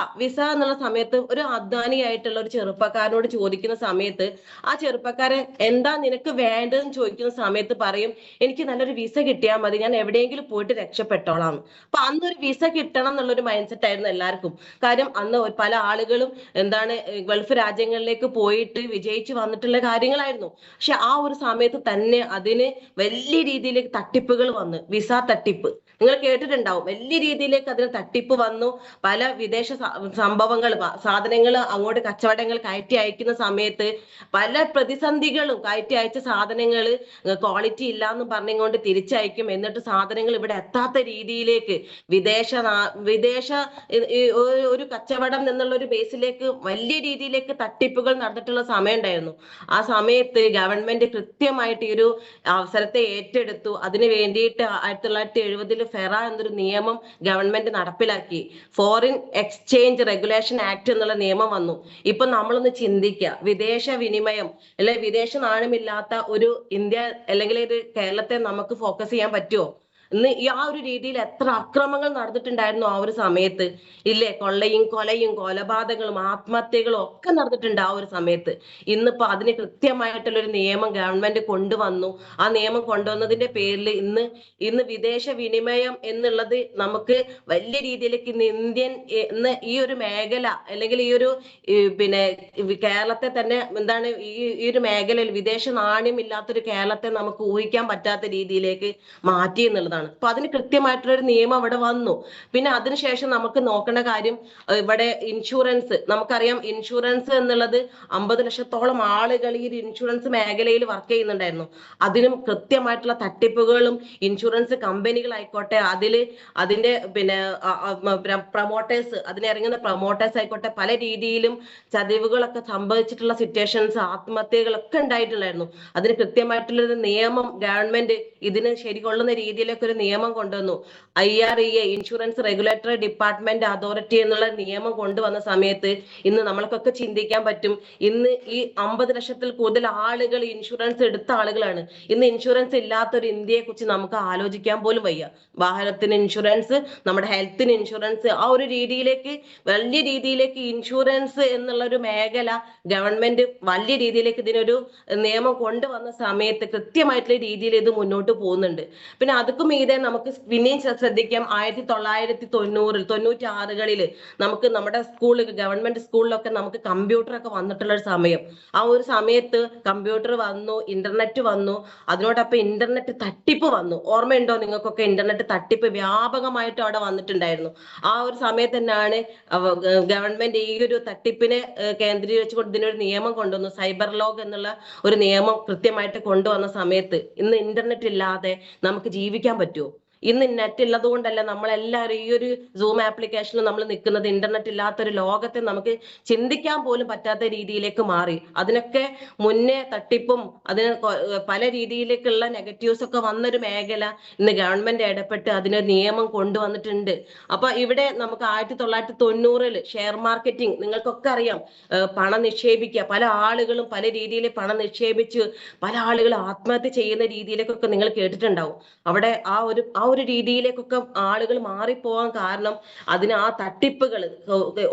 എന്നുള്ള സമയത്ത് ഒരു അദ്വാനിയായിട്ടുള്ള ഒരു ചെറുപ്പക്കാരനോട് ചോദിക്കുന്ന സമയത്ത് ആ ചെറുപ്പക്കാരൻ എന്താ നിനക്ക് വേണ്ടതെന്ന് ചോദിക്കുന്ന സമയത്ത് പറയും, എനിക്ക് നല്ലൊരു വിസ കിട്ടിയാൽ മതി, ഞാൻ എവിടെയെങ്കിലും പോയിട്ട് രക്ഷപ്പെട്ടോളാം. അപ്പൊ അന്നൊരു വിസ കിട്ടണം എന്നുള്ളൊരു മൈൻഡ് സെറ്റ് ആയിരുന്നു എല്ലാവർക്കും. കാര്യം അന്ന് പല ആളുകളും ഗൾഫ് രാജ്യങ്ങളിലേക്ക് പോയിട്ട് വിജയിച്ച് വന്നിട്ടുള്ള കാര്യങ്ങളായിരുന്നു. പക്ഷെ ആ ഒരു സമയത്ത് തന്നെ അതിന് വലിയ രീതിയിലേക്ക് തട്ടിപ്പുകൾ വന്നു. വിസ തട്ടിപ്പ് നിങ്ങൾ കേട്ടിട്ടുണ്ടാവും. വലിയ രീതിയിലേക്ക് അതിന് തട്ടിപ്പ് വന്നു. പല വിദേശ സാധനങ്ങൾ അങ്ങോട്ട് കച്ചവടങ്ങൾ കയറ്റി അയക്കുന്ന സമയത്ത് പല പ്രതിസന്ധികളും, കയറ്റി അയച്ച സാധനങ്ങൾ ക്വാളിറ്റി ഇല്ല എന്ന് പറഞ്ഞുകൊണ്ട് തിരിച്ചയക്കും. എന്നിട്ട് സാധനങ്ങൾ ഇവിടെ എത്താത്ത രീതിയിലേക്ക് വിദേശ ഒരു കച്ചവടം എന്നുള്ള ഒരു ബേസിലേക്ക് വലിയ രീതിയിലേക്ക് തട്ടിപ്പുകൾ നടന്നിട്ടുള്ള സമയം ഉണ്ടായിരുന്നു. ആ സമയത്ത് ഗവൺമെന്റ് കൃത്യമായിട്ട് ഈ ഒരു അവസരത്തെ ഏറ്റെടുത്തു. അതിന് വേണ്ടിയിട്ട് 1970 ഫെറ എന്നൊരു നിയമം ഗവൺമെന്റ് നടപ്പിലാക്കി. ഫോറിൻ എക്സ്ചേഞ്ച് റെഗുലേഷൻ ആക്ട് എന്നുള്ള നിയമം വന്നു. ഇപ്പൊ നമ്മളൊന്ന് ചിന്തിക്കുക, വിദേശ വിനിമയം അല്ലെ വിദേശ നാണയമില്ലാത്ത ഒരു ഇന്ത്യ അല്ലെങ്കിൽ ഒരു കേരളത്തെ നമുക്ക് ഫോക്കസ് ചെയ്യാൻ പറ്റുമോ? ഇന്ന് ആ ഒരു രീതിയിൽ എത്ര അക്രമങ്ങൾ നടന്നിട്ടുണ്ടായിരുന്നു ആ ഒരു സമയത്ത്, ഇല്ലേ? കൊള്ളയും കൊലയും കൊലപാതകങ്ങളും ആത്മഹത്യകളും ഒക്കെ നടന്നിട്ടുണ്ട് ആ ഒരു സമയത്ത്. ഇന്നിപ്പോ അതിന് കൃത്യമായിട്ടുള്ള ഒരു നിയമം ഗവൺമെന്റ് കൊണ്ടുവന്നു. ആ നിയമം കൊണ്ടുവന്നതിന്റെ പേരിൽ ഇന്ന് വിദേശ വിനിമയം എന്നുള്ളത് നമുക്ക് വലിയ രീതിയിലേക്ക് ഇന്ന് ഈ ഒരു മേഖല അല്ലെങ്കിൽ ഈ ഒരു കേരളത്തെ തന്നെ ഈ ഒരു മേഖലയിൽ വിദേശ നാണ്യം ഇല്ലാത്തൊരു കേരളത്തെ നമുക്ക് ഊഹിക്കാൻ പറ്റാത്ത രീതിയിലേക്ക് മാറ്റി എന്നുള്ളതാണ്. എന്നുള്ളതാണ്. അപ്പൊ അതിന് കൃത്യമായിട്ടുള്ള ഒരു നിയമം അവിടെ വന്നു. പിന്നെ അതിനുശേഷം നമുക്ക് നോക്കേണ്ട കാര്യം ഇവിടെ ഇൻഷുറൻസ്, നമുക്കറിയാം ഇൻഷുറൻസ് എന്നുള്ളത് 50 ലക്ഷത്തോളം ആളുകൾ ഈ ഇൻഷുറൻസ് മേഖലയിൽ വർക്ക് ചെയ്യുന്നുണ്ടായിരുന്നു. അതിനും കൃത്യമായിട്ടുള്ള തട്ടിപ്പുകളും ഇൻഷുറൻസ് കമ്പനികളായിക്കോട്ടെ, അതിന്റെ പിന്നെ പ്രൊമോട്ടേഴ്സ്, അതിനിറങ്ങുന്ന പ്രൊമോട്ടേഴ്സ് ആയിക്കോട്ടെ, പല രീതിയിലും ചതിവുകളൊക്കെ സംഭവിച്ചിട്ടുള്ള സിറ്റുവേഷൻസ്, ആത്മഹത്യകളൊക്കെ ഉണ്ടായിട്ടുണ്ടായിരുന്നു. അതിന് കൃത്യമായിട്ടുള്ളൊരു നിയമം ഗവൺമെന്റ് ഇതിന് ശരികൊള്ളുന്ന രീതിയിലൊക്കെ ഒരു നിയമം കൊണ്ടുവന്നു. IREA, insurance regulatory department authority എന്നുള്ള നിയമം കൊണ്ടുവന്ന സമയത്ത് ഇന്ന് നമ്മൾക്കൊക്കെ ചിന്തിക്കാൻ പറ്റും, ഇന്ന് ഈ 50 ലക്ഷത്തിൽ കൂടുതൽ ആളുകൾ ഇൻഷുറൻസ് എടുത്ത ആളുകളാണ്. ഇന്ന് ഇൻഷുറൻസ് ഇല്ലാത്തൊരു ഇന്ത്യയെ കുറിച്ച് നമുക്ക് ആലോചിക്കാൻ പോലും വയ്യ. വാഹനത്തിന് ഇൻഷുറൻസ്, നമ്മുടെ ഹെൽത്തിന് ഇൻഷുറൻസ്, ആ ഒരു രീതിയിലേക്ക് വലിയ രീതിയിലേക്ക് ഇൻഷുറൻസ് എന്നുള്ള ഒരു മേഖല ഗവൺമെന്റ് വലിയ രീതിയിലേക്ക് ഇതിനൊരു നിയമം കൊണ്ടുവന്ന സമയത്ത് കൃത്യമായിട്ടുള്ള രീതിയിൽ ഇത് മുന്നോട്ട് പോകുന്നുണ്ട്. പിന്നെ അതുക്കും മീതെ നമുക്ക് പിന്നെയും ശ്രദ്ധിക്കാം, 1996-96 നമുക്ക് നമ്മുടെ സ്കൂളിൽ, ഗവൺമെന്റ് സ്കൂളിലൊക്കെ നമുക്ക് കമ്പ്യൂട്ടർ ഒക്കെ വന്നിട്ടുള്ള ഒരു സമയം. ആ ഒരു സമയത്ത് കമ്പ്യൂട്ടർ വന്നു, ഇന്റർനെറ്റ് വന്നു, അതിനോടൊപ്പം ഇന്റർനെറ്റ് തട്ടിപ്പ് വന്നു. ഓർമ്മയുണ്ടോ നിങ്ങൾക്കൊക്കെ? ഇന്റർനെറ്റ് തട്ടിപ്പ് വ്യാപകമായിട്ട് അവിടെ വന്നിട്ടുണ്ടായിരുന്നു. ആ ഒരു സമയത്ത് തന്നെയാണ് ഗവൺമെന്റ് ഈ ഒരു തട്ടിപ്പിനെ കേന്ദ്രീകരിച്ചുകൊണ്ട് ഇതിനൊരു നിയമം കൊണ്ടുവന്നു. സൈബർ ലോഗ് എന്നുള്ള ഒരു നിയമം കൃത്യമായിട്ട് കൊണ്ടുവന്ന സമയത്ത് ഇന്ന് ഇന്റർനെറ്റ് ഇല്ലാതെ നമുക്ക് ജീവിക്കാൻ പറ്റുമോ? ഇന്ന് നെറ്റ് ഉള്ളത് കൊണ്ടല്ല നമ്മളെല്ലാവരും ഈ ഒരു സൂം ആപ്ലിക്കേഷനിൽ നമ്മൾ നിൽക്കുന്നത്. ഇന്റർനെറ്റ് ഇല്ലാത്തൊരു ലോകത്തെ നമുക്ക് ചിന്തിക്കാൻ പോലും പറ്റാത്ത രീതിയിലേക്ക് മാറി. അതിനൊക്കെ മുന്നേ തട്ടിപ്പും അതിന് പല രീതിയിലേക്കുള്ള നെഗറ്റീവ്സ് ഒക്കെ വന്നൊരു മേഖല ഇന്ന് ഗവൺമെന്റ് ഇടപെട്ട് അതിനൊരു നിയമം കൊണ്ടുവന്നിട്ടുണ്ട്. അപ്പൊ ഇവിടെ നമുക്ക് 1990 ഷെയർ മാർക്കറ്റിംഗ് നിങ്ങൾക്കൊക്കെ അറിയാം. പണം നിക്ഷേപിക്കുക, പല ആളുകളും പല രീതിയിൽ പണം നിക്ഷേപിച്ച് പല ആളുകൾ ആത്മഹത്യ ചെയ്യുന്ന രീതിയിലേക്കൊക്കെ നിങ്ങൾ കേട്ടിട്ടുണ്ടാവും. അവിടെ ആ ഒരു രീതിയിലേക്കൊക്കെ ആളുകൾ മാറിപ്പോവാൻ കാരണം അതിന് ആ തട്ടിപ്പുകൾ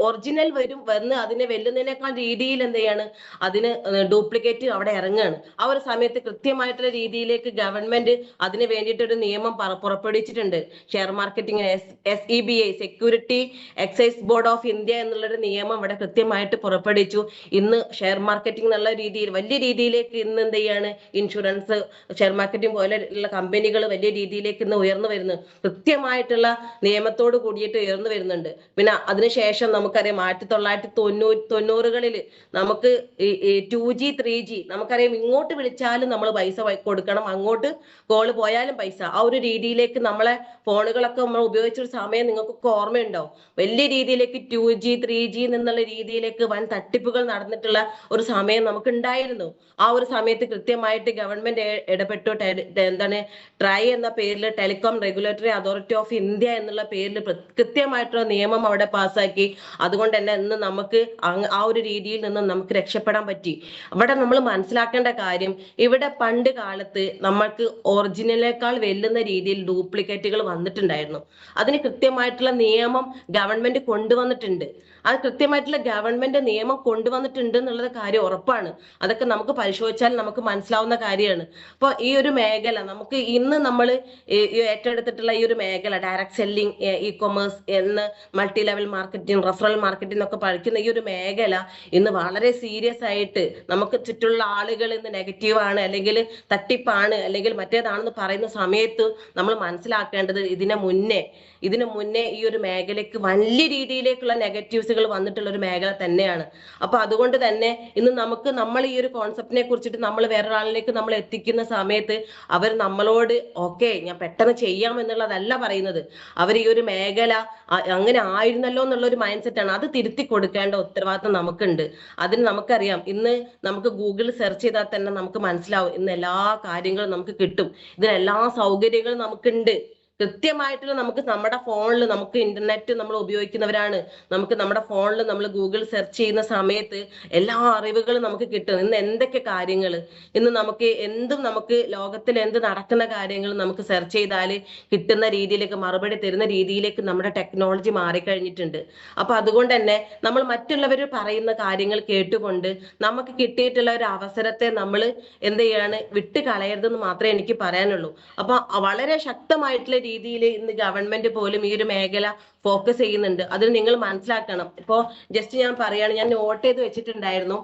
ഒറിജിനൽ വന്ന് അതിനെ വെല്ലുന്നതിനേക്കാൾ രീതിയിൽ എന്ത് ചെയ്യാണ്, അതിന് ഡ്യൂപ്ലിക്കേറ്റ് അവിടെ ഇറങ്ങുകയാണ്. ആ ഒരു സമയത്ത് കൃത്യമായിട്ടുള്ള രീതിയിലേക്ക് ഗവൺമെന്റ് അതിന് വേണ്ടിയിട്ടൊരു നിയമം പുറപ്പെടുവിച്ചിട്ടുണ്ട്. Share marketing SEBI, security excise board of India എന്നുള്ളൊരു നിയമം ഇവിടെ കൃത്യമായിട്ട് പുറപ്പെടുവിച്ചു. ഇന്ന് ഷെയർ മാർക്കറ്റിംഗ് എന്നുള്ള രീതിയിൽ വലിയ രീതിയിലേക്ക് ഇന്ന് എന്ത് ചെയ്യാണ്, ഇൻഷുറൻസ്, ഷെയർ മാർക്കറ്റിംഗ് പോലെയുള്ള കമ്പനികൾ വലിയ രീതിയിലേക്ക് ഇന്ന് ഉയർന്നു വരുന്നു. കൃത്യമായിട്ടുള്ള നിയമത്തോട് കൂടിയിട്ട് ഉയർന്നു വരുന്നുണ്ട്. പിന്നെ അതിനുശേഷം നമുക്കറിയാം 1990-കളിൽ നമുക്ക് 2G 3G നമുക്കറിയാം, ഇങ്ങോട്ട് വിളിച്ചാലും നമ്മൾ പൈസ കൊടുക്കണം, അങ്ങോട്ട് കോള് പോയാലും പൈസ. ആ ഒരു രീതിയിലേക്ക് നമ്മളെ ഫോണുകളൊക്കെ നമ്മൾ ഉപയോഗിച്ചൊരു സമയം നിങ്ങൾക്കൊക്കെ ഓർമ്മയുണ്ടോ? വലിയ രീതിയിലേക്ക് 2G 3G എന്നുള്ള രീതിയിലേക്ക് വൻ തട്ടിപ്പുകൾ നടന്നിട്ടുള്ള ഒരു സമയം നമുക്ക് ഉണ്ടായിരുന്നു. ആ ഒരു സമയത്ത് കൃത്യമായിട്ട് ഗവൺമെന്റ് ഇടപെട്ടു. എന്താണ്, ട്രൈ എന്ന പേരിൽ telecom regulatory authority of India എന്നുള്ള പേരിൽ കൃത്യമായിട്ടുള്ള നിയമം അവിടെ പാസ്സാക്കി. അതുകൊണ്ട് തന്നെ ഇന്ന് നമുക്ക് ആ ഒരു രീതിയിൽ നിന്ന് നമുക്ക് രക്ഷപ്പെടാൻ പറ്റി. അവിടെ നമ്മൾ മനസ്സിലാക്കേണ്ട കാര്യം, ഇവിടെ പണ്ട് കാലത്ത് നമ്മൾക്ക് ഒറിജിനലിനേക്കാൾ വെല്ലുന്ന രീതിയിൽ ഡ്യൂപ്ലിക്കേറ്റുകൾ വന്നിട്ടുണ്ടായിരുന്നു. അതിന് കൃത്യമായിട്ടുള്ള നിയമം ഗവൺമെന്റ് കൊണ്ടുവന്നിട്ടുണ്ട്. അത് കൃത്യമായിട്ടുള്ള ഗവൺമെന്റ് നിയമം കൊണ്ടുവന്നിട്ടുണ്ട് എന്നുള്ളത് കാര്യം ഉറപ്പാണ്. അതൊക്കെ നമുക്ക് പരിശോധിച്ചാൽ നമുക്ക് മനസ്സിലാവുന്ന കാര്യമാണ്. അപ്പൊ ഈ ഒരു മേഖല നമുക്ക് ഇന്ന് നമ്മൾ ഏറ്റെടുത്തിട്ടുള്ള ഈ ഒരു മേഖല, ഡയറക്ട് സെല്ലിംഗ്, ഇ-കൊമേഴ്സ് എന്ന് multi level marketing, referral marketing എന്നൊക്കെ പഠിക്കുന്ന ഈ ഒരു മേഖല ഇന്ന് വളരെ സീരിയസ് ആയിട്ട് നമുക്ക് ചുറ്റുള്ള ആളുകൾ ഇന്ന് നെഗറ്റീവ് ആണ്, അല്ലെങ്കിൽ തട്ടിപ്പാണ്, അല്ലെങ്കിൽ മറ്റേതാണെന്ന് പറയുന്ന സമയത്ത് നമ്മൾ മനസ്സിലാക്കേണ്ടത് ഇതിനു മുന്നേ ഈ ഒരു മേഖലയ്ക്ക് വലിയ രീതിയിലേക്കുള്ള നെഗറ്റീവ്സുകൾ വന്നിട്ടുള്ള ഒരു മേഖല തന്നെയാണ്. അപ്പൊ അതുകൊണ്ട് തന്നെ ഇന്ന് നമ്മൾ ഈ ഒരു കോൺസെപ്റ്റിനെ കുറിച്ചിട്ട് നമ്മൾ വേറൊരാളിലേക്ക് നമ്മൾ എത്തിക്കുന്ന സമയത്ത് അവർ നമ്മളോട് ഓക്കെ ഞാൻ പെട്ടെന്ന് ചെയ്യാം എന്നുള്ളതല്ല പറയുന്നത്. അവർ ഈ ഒരു മേഖല അങ്ങനെ ആയിരുന്നല്ലോ എന്നുള്ള ഒരു മൈൻഡ് സെറ്റാണ്. അത് തിരുത്തി കൊടുക്കേണ്ട ഉത്തരവാദിത്വം നമുക്കുണ്ട്. അതിന് നമുക്കറിയാം, ഇന്ന് നമുക്ക് ഗൂഗിൾ സെർച്ച് ചെയ്താൽ തന്നെ നമുക്ക് മനസ്സിലാവും, ഇന്ന് എല്ലാ കാര്യങ്ങളും നമുക്ക് കിട്ടും, ഇതിനെല്ലാ സൗകര്യങ്ങളും നമുക്കുണ്ട്. കൃത്യമായിട്ടുള്ള നമുക്ക് നമ്മുടെ ഫോണിൽ നമുക്ക് ഇന്റർനെറ്റ് നമ്മൾ ഉപയോഗിക്കുന്നവരാണ്. നമുക്ക് നമ്മുടെ ഫോണിൽ നമ്മൾ ഗൂഗിൾ സെർച്ച് ചെയ്യുന്ന സമയത്ത് എല്ലാ അറിവുകളും നമുക്ക് കിട്ടും. ഇന്ന് എന്തൊക്കെ കാര്യങ്ങൾ, ഇന്ന് നമുക്ക് ലോകത്തിൽ എന്ത് നടക്കുന്ന കാര്യങ്ങൾ നമുക്ക് സെർച്ച് ചെയ്താൽ കിട്ടുന്ന രീതിയിലേക്ക്, മറുപടി തരുന്ന രീതിയിലേക്ക് നമ്മുടെ ടെക്നോളജി മാറിക്കഴിഞ്ഞിട്ടുണ്ട്. അപ്പൊ അതുകൊണ്ട് തന്നെ നമ്മൾ മറ്റുള്ളവർ പറയുന്ന കാര്യങ്ങൾ കേട്ടുകൊണ്ട് നമുക്ക് കിട്ടിയിട്ടുള്ള ഒരു അവസരത്തെ നമ്മൾ എന്ത് ചെയ്യാണ്, വിട്ട് കളയരുതെന്ന് മാത്രമേ എനിക്ക് പറയാനുള്ളൂ. അപ്പൊ വളരെ ശക്തമായിട്ടുള്ള രീതിയിൽ ഇന്ന് ഗവൺമെന്റ് പോലും ഈ ഒരു മേഖല ഫോക്കസ് ചെയ്യുന്നുണ്ട്. അതിന് നിങ്ങൾ മനസ്സിലാക്കണം. ഇപ്പോ ജസ്റ്റ് ഞാൻ പറയാണ്, ഞാൻ നോട്ട് ചെയ്ത് വെച്ചിട്ടുണ്ടായിരുന്നു.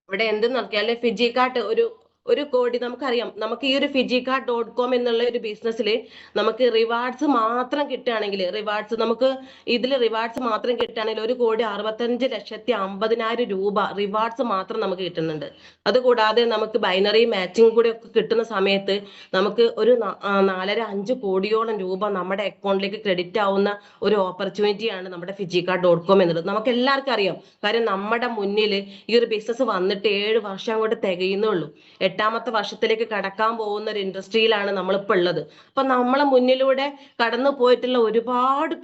ഇവിടെ എന്ത് നോക്കിയാല് ഫിജിക്കാട്ട് ഒരു 1 കോടി നമുക്കറിയാം. നമുക്ക് ഈ ഒരു fijicard.com എന്നുള്ള ഒരു ബിസിനസ്സിൽ നമുക്ക് റിവാർഡ്സ് മാത്രം കിട്ടുകയാണെങ്കിൽ, നമുക്ക് ഇതിൽ റിവാർഡ്സ് മാത്രം കിട്ടുകയാണെങ്കിൽ 1,65,50,000 രൂപ റിവാർഡ്സ് മാത്രം നമുക്ക് കിട്ടുന്നുണ്ട്. അതുകൂടാതെ നമുക്ക് ബൈനറി മാച്ചിങ് കൂടെ ഒക്കെ കിട്ടുന്ന സമയത്ത് നമുക്ക് ഒരു 4.5 കോടിയോളം രൂപ നമ്മുടെ അക്കൗണ്ടിലേക്ക് ക്രെഡിറ്റ് ആവുന്ന ഒരു ഓപ്പർച്യൂണിറ്റിയാണ് നമ്മുടെ fijicard.com എന്നുള്ളത്. നമുക്ക് എല്ലാവർക്കും അറിയാം. കാര്യം നമ്മുടെ മുന്നിൽ ഈ ഒരു ബിസിനസ് വന്നിട്ട് 7 വർഷം അങ്ങോട്ട് തികയുന്നുള്ളൂ. 8ാമത്തെ വർഷത്തിലേക്ക് കടക്കാൻ പോകുന്ന ഒരു ഇൻഡസ്ട്രിയിലാണ് നമ്മളിപ്പോൾ ഉള്ളത്. അപ്പൊ നമ്മളെ മുന്നിലൂടെ കടന്നു പോയിട്ടുള്ള ഒരുപാട്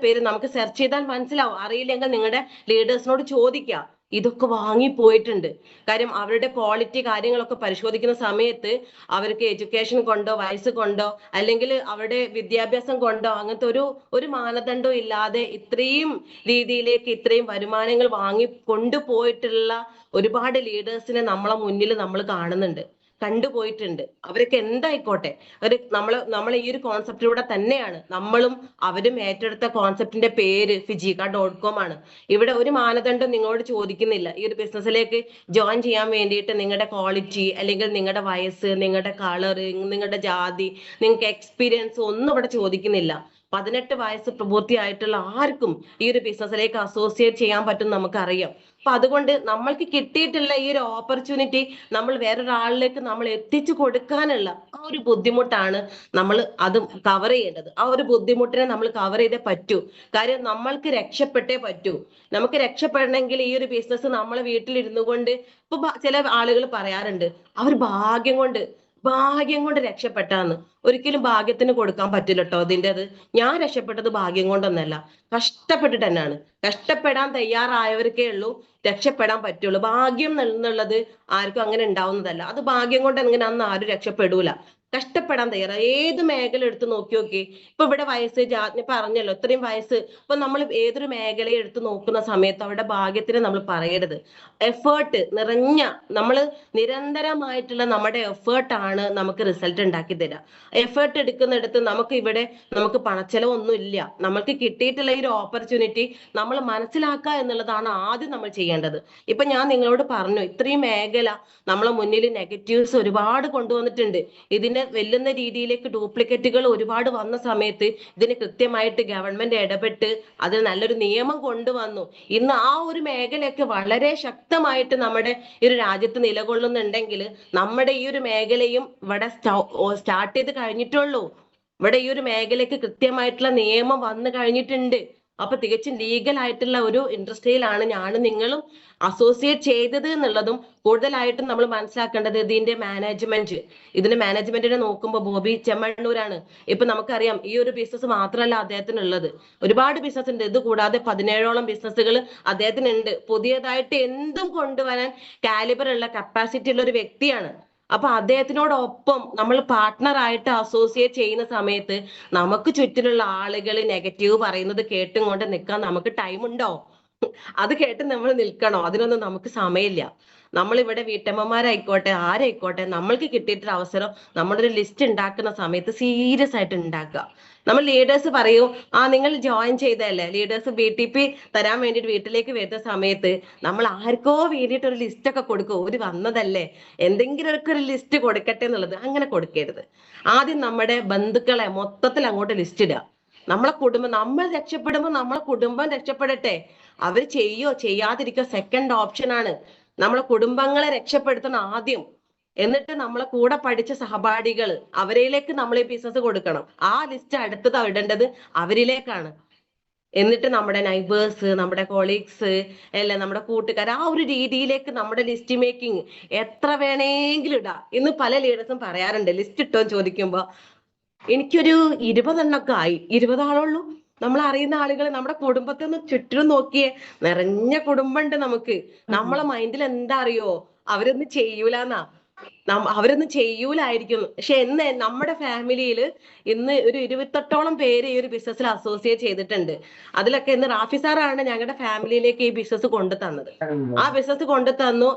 പേര് നമുക്ക് സെർച്ച് ചെയ്താൽ മനസ്സിലാവും. അറിയില്ലെങ്കിൽ നിങ്ങളുടെ ലീഡേഴ്സിനോട് ചോദിക്കുക. ഇതൊക്കെ വാങ്ങിപ്പോയിട്ടുണ്ട്. കാര്യം അവരുടെ ക്വാളിറ്റി കാര്യങ്ങളൊക്കെ പരിശോധിക്കുന്ന സമയത്ത് അവർക്ക് എഡ്യൂക്കേഷൻ കൊണ്ടോ വയസ്സ് കൊണ്ടോ അല്ലെങ്കിൽ അവരുടെ വിദ്യാഭ്യാസം കൊണ്ടോ അങ്ങനത്തെ ഒരു മാനദണ്ഡവും ഇല്ലാതെ ഇത്രയും രീതിയിലേക്ക് ഇത്രയും വരുമാനങ്ങൾ വാങ്ങി കൊണ്ടുപോയിട്ടുള്ള ഒരുപാട് ലീഡേഴ്സിനെ നമ്മളെ മുന്നിൽ നമ്മൾ കാണുന്നുണ്ട്, കണ്ടുപോയിട്ടുണ്ട്. അവരൊക്കെ എന്തായിക്കോട്ടെ, നമ്മൾ ഈ ഒരു കോൺസെപ്റ്റിലൂടെ തന്നെയാണ് നമ്മളും അവരും ഏറ്റെടുത്ത കോൺസെപ്റ്റിന്റെ പേര് fijicard.com ആണ്. ഇവിടെ ഒരു മാനദണ്ഡം നിങ്ങളോട് ചോദിക്കുന്നില്ല. ഈ ഒരു ബിസിനസ്സിലേക്ക് ജോയിൻ ചെയ്യാൻ വേണ്ടിയിട്ട് നിങ്ങളുടെ ക്വാളിറ്റി അല്ലെങ്കിൽ നിങ്ങളുടെ വയസ്സ്, നിങ്ങളുടെ കളർ, നിങ്ങളുടെ ജാതി, നിങ്ങൾക്ക് എക്സ്പീരിയൻസ് ഒന്നും ഇവിടെ ചോദിക്കുന്നില്ല. 18 വയസ്സ് പൂർത്തിയായിട്ടുള്ള ആർക്കും ഈ ഒരു ബിസിനസ്സിലേക്ക് അസോസിയേറ്റ് ചെയ്യാൻ പറ്റും നമുക്കറിയാം. അപ്പൊ അതുകൊണ്ട് നമ്മൾക്ക് കിട്ടിയിട്ടുള്ള ഈ ഒരു ഓപ്പർച്യൂണിറ്റി നമ്മൾ വേറൊരാളിലേക്ക് നമ്മൾ എത്തിച്ചു കൊടുക്കാനുള്ള ആ ഒരു ബുദ്ധിമുട്ടാണ് നമ്മൾ അത് കവർ ചെയ്യേണ്ടത്. ആ ഒരു ബുദ്ധിമുട്ടിനെ നമ്മൾ കവർ ചെയ്തേ പറ്റൂ. കാര്യം നമ്മൾക്ക് രക്ഷപ്പെട്ടേ പറ്റൂ. നമുക്ക് രക്ഷപ്പെടണമെങ്കിൽ ഈ ഒരു ബിസിനസ് നമ്മളെ വീട്ടിലിരുന്നു കൊണ്ട്, ഇപ്പൊ ചില ആളുകൾ പറയാറുണ്ട് അവർ ഭാഗ്യം കൊണ്ട് രക്ഷപ്പെട്ടാന്ന്. ഒരിക്കലും ഭാഗ്യത്തിന് കൊടുക്കാൻ പറ്റില്ല കേട്ടോ അതിൻ്റെത്. ഞാൻ രക്ഷപ്പെട്ടത് ഭാഗ്യം കൊണ്ടൊന്നല്ല, കഷ്ടപ്പെട്ടിട്ട് തന്നെയാണ്. കഷ്ടപ്പെടാൻ തയ്യാറായവർക്കേ ഉള്ളൂ രക്ഷപ്പെടാൻ പറ്റുള്ളൂ. ഭാഗ്യം എന്നുള്ളത് ആർക്കും അങ്ങനെ ഉണ്ടാവുന്നതല്ല. അത് ഭാഗ്യം കൊണ്ട് എങ്ങനെയാന്ന് ആരും രക്ഷപ്പെടൂല. കഷ്ടപ്പെടാൻ തയ്യാറാണ്. ഏത് മേഖല എടുത്ത് നോക്കി. ഇപ്പൊ ഇവിടെ വയസ്സ് ജാതി പറഞ്ഞല്ലോ, ഇത്രയും വയസ്സ്. ഇപ്പൊ നമ്മൾ ഏതൊരു മേഖലയെ എടുത്ത് നോക്കുന്ന സമയത്ത് അവിടെ ഭാഗ്യത്തിന് നമ്മൾ പറയരുത്. എഫേർട്ട് നിറഞ്ഞ നമ്മൾ നിരന്തരമായിട്ടുള്ള നമ്മുടെ എഫേർട്ടാണ് നമുക്ക് റിസൾട്ട് ഉണ്ടാക്കി തരാം. എഫേർട്ട് എടുക്കുന്നിടത്ത് നമുക്ക് പണച്ചെലവൊന്നും ഇല്ല. നമ്മൾക്ക് കിട്ടിയിട്ടുള്ള ഈ ഒരു ഓപ്പർച്യൂണിറ്റി നമ്മൾ മനസ്സിലാക്കുക എന്നുള്ളതാണ് ആദ്യം നമ്മൾ ചെയ്യേണ്ടത്. ഇപ്പൊ ഞാൻ നിങ്ങളോട് പറഞ്ഞു, ഇത്രയും മേഖല നമ്മളെ മുന്നിൽ നെഗറ്റീവ്സ് ഒരുപാട് കൊണ്ടുവന്നിട്ടുണ്ട്. ഇതിനെ വെല്ലുന്ന രീതിയിലേക്ക് ഡ്യൂപ്ലിക്കേറ്റുകൾ ഒരുപാട് വന്ന സമയത്ത് ഇതിന് കൃത്യമായിട്ട് ഗവൺമെന്റ് ഇടപെട്ട് അതിന് നല്ലൊരു നിയമം കൊണ്ടുവന്നു. ഇന്ന് ആ ഒരു മേഖലയൊക്കെ വളരെ ശക്തമായിട്ട് നമ്മുടെ ഈ ഒരു രാജ്യത്ത് നിലകൊള്ളുന്നുണ്ടെങ്കിൽ നമ്മുടെ ഈ ഒരു മേഖലയും ഇവിടെ സ്റ്റാർട്ട് ചെയ്ത് കഴിഞ്ഞിട്ടുള്ളൂ. ഇവിടെ ഈ ഒരു മേഖലയ്ക്ക് കൃത്യമായിട്ടുള്ള നിയമം വന്നു കഴിഞ്ഞിട്ടുണ്ട്. അപ്പൊ തികച്ചും ലീഗൽ ആയിട്ടുള്ള ഒരു ഇൻഡസ്ട്രിയിലാണ് ഞാനും നിങ്ങളും അസോസിയേറ്റ് ചെയ്തത് എന്നുള്ളതും കൂടുതലായിട്ടും നമ്മൾ മനസ്സിലാക്കേണ്ടത് ഇതിന്റെ മാനേജ്മെന്റിനെ നോക്കുമ്പോൾ ബോബി ചെമ്മണ്ണൂരാണ്. ഇപ്പൊ നമുക്കറിയാം ഈ ഒരു ബിസിനസ് മാത്രമല്ല അദ്ദേഹത്തിനുള്ളത്, ഒരുപാട് ബിസിനസ് ഉണ്ട്. ഇത് കൂടാതെ 17ഓളം ബിസിനസ്സുകൾ അദ്ദേഹത്തിനുണ്ട്. പുതിയതായിട്ട് എന്തും കൊണ്ടുവരാൻ കാലിബർ ഉള്ള കപ്പാസിറ്റി ഉള്ള ഒരു വ്യക്തിയാണ്. അപ്പൊ അദ്ദേഹത്തിനോടൊപ്പം നമ്മൾ പാർട്ട്ണർ ആയിട്ട് അസോസിയേറ്റ് ചെയ്യുന്ന സമയത്ത് നമുക്ക് ചുറ്റിലുള്ള ആളുകൾ നെഗറ്റീവ് പറയുന്നത് കേട്ടും കൊണ്ട് നിൽക്കാൻ നമുക്ക് ടൈം ഉണ്ടോ? അത് കേട്ട് നമ്മൾ നിൽക്കണോ? അതിനൊന്നും നമുക്ക് സമയമില്ല. നമ്മളിവിടെ വീട്ടമ്മമാരായിക്കോട്ടെ ആരായിക്കോട്ടെ, നമ്മൾക്ക് കിട്ടിയിട്ടൊരു അവസരം നമ്മളൊരു ലിസ്റ്റ് ഉണ്ടാക്കുന്ന സമയത്ത് സീരിയസ് ആയിട്ട് ഉണ്ടാക്കുക. നമ്മൾ ലീഡേഴ്സ് പറയും, നിങ്ങൾ ജോയിൻ ചെയ്തല്ലേ, ലീഡേഴ്സ് BTP തരാൻ വേണ്ടിയിട്ട് വീട്ടിലേക്ക് വരുന്ന സമയത്ത് നമ്മൾ ആർക്കോ വേണ്ടിയിട്ട് ഒരു ലിസ്റ്റ് ഒക്കെ കൊടുക്കും. ഒരു വന്നതല്ലേ, എന്തെങ്കിലും ഒരു ലിസ്റ്റ് കൊടുക്കട്ടെ എന്നുള്ളത്. അങ്ങനെ കൊടുക്കരുത്. ആദ്യം നമ്മുടെ ബന്ധുക്കളെ മൊത്തത്തിൽ അങ്ങോട്ട് ലിസ്റ്റ് ഇടുക. നമ്മളെ കുടുംബം, നമ്മൾ രക്ഷപ്പെടുമ്പോൾ നമ്മളെ കുടുംബം രക്ഷപ്പെടട്ടെ. അവർ ചെയ്യാതിരിക്കുക സെക്കൻഡ് ഓപ്ഷൻ ആണ്. നമ്മളെ കുടുംബങ്ങളെ രക്ഷപ്പെടുത്തണം ആദ്യം. എന്നിട്ട് നമ്മളെ കൂടെ പഠിച്ച സഹപാഠികൾ, അവരിലേക്ക് നമ്മൾ ഈ ബിസിനസ് കൊടുക്കണം. ആ ലിസ്റ്റ് അടുത്തത് ഇടേണ്ടത് അവരിലേക്കാണ്. എന്നിട്ട് നമ്മുടെ നൈബേഴ്സ്, നമ്മുടെ കൊളീഗ്സ്, അല്ലെ നമ്മുടെ കൂട്ടുകാർ, ആ ഒരു രീതിയിലേക്ക് നമ്മുടെ ലിസ്റ്റ് മേക്കിംഗ് എത്ര വേണമെങ്കിലും ഇടാം. ഇന്ന് പല ലീഡേഴ്സും പറയാറുണ്ട്, ലിസ്റ്റ് ഇട്ടോ ചോദിക്കുമ്പോ എനിക്കൊരു 20 എണ്ണൊക്കെ ആയി. 20 ആളുള്ളൂ. നമ്മൾ അറിയുന്ന ആളുകൾ, നമ്മുടെ കുടുംബത്തെ ഒന്ന് ചുറ്റിനും നോക്കിയേ, നിറഞ്ഞ കുടുംബമുണ്ട് നമുക്ക്. നമ്മളെ മൈൻഡിൽ എന്താ അറിയോ, അവരൊന്നും ചെയ്യൂലെന്നാ. അവരൊന്നും ചെയ്യൂലായിരിക്കും. പക്ഷെ നമ്മുടെ ഫാമിലിയിൽ ഇന്ന് ഒരു 28ഓളം പേര് ഈ ഒരു ബിസിനസ്സിൽ അസോസിയേറ്റ് ചെയ്തിട്ടുണ്ട്. അതിലൊക്കെ ഇന്ന് റാഫി സാറാണ് ഞങ്ങളുടെ ഫാമിലിയിലേക്ക് ഈ ബിസിനസ് കൊണ്ടു തന്നത്. ആ ബിസിനസ് കൊണ്ടു തന്നു.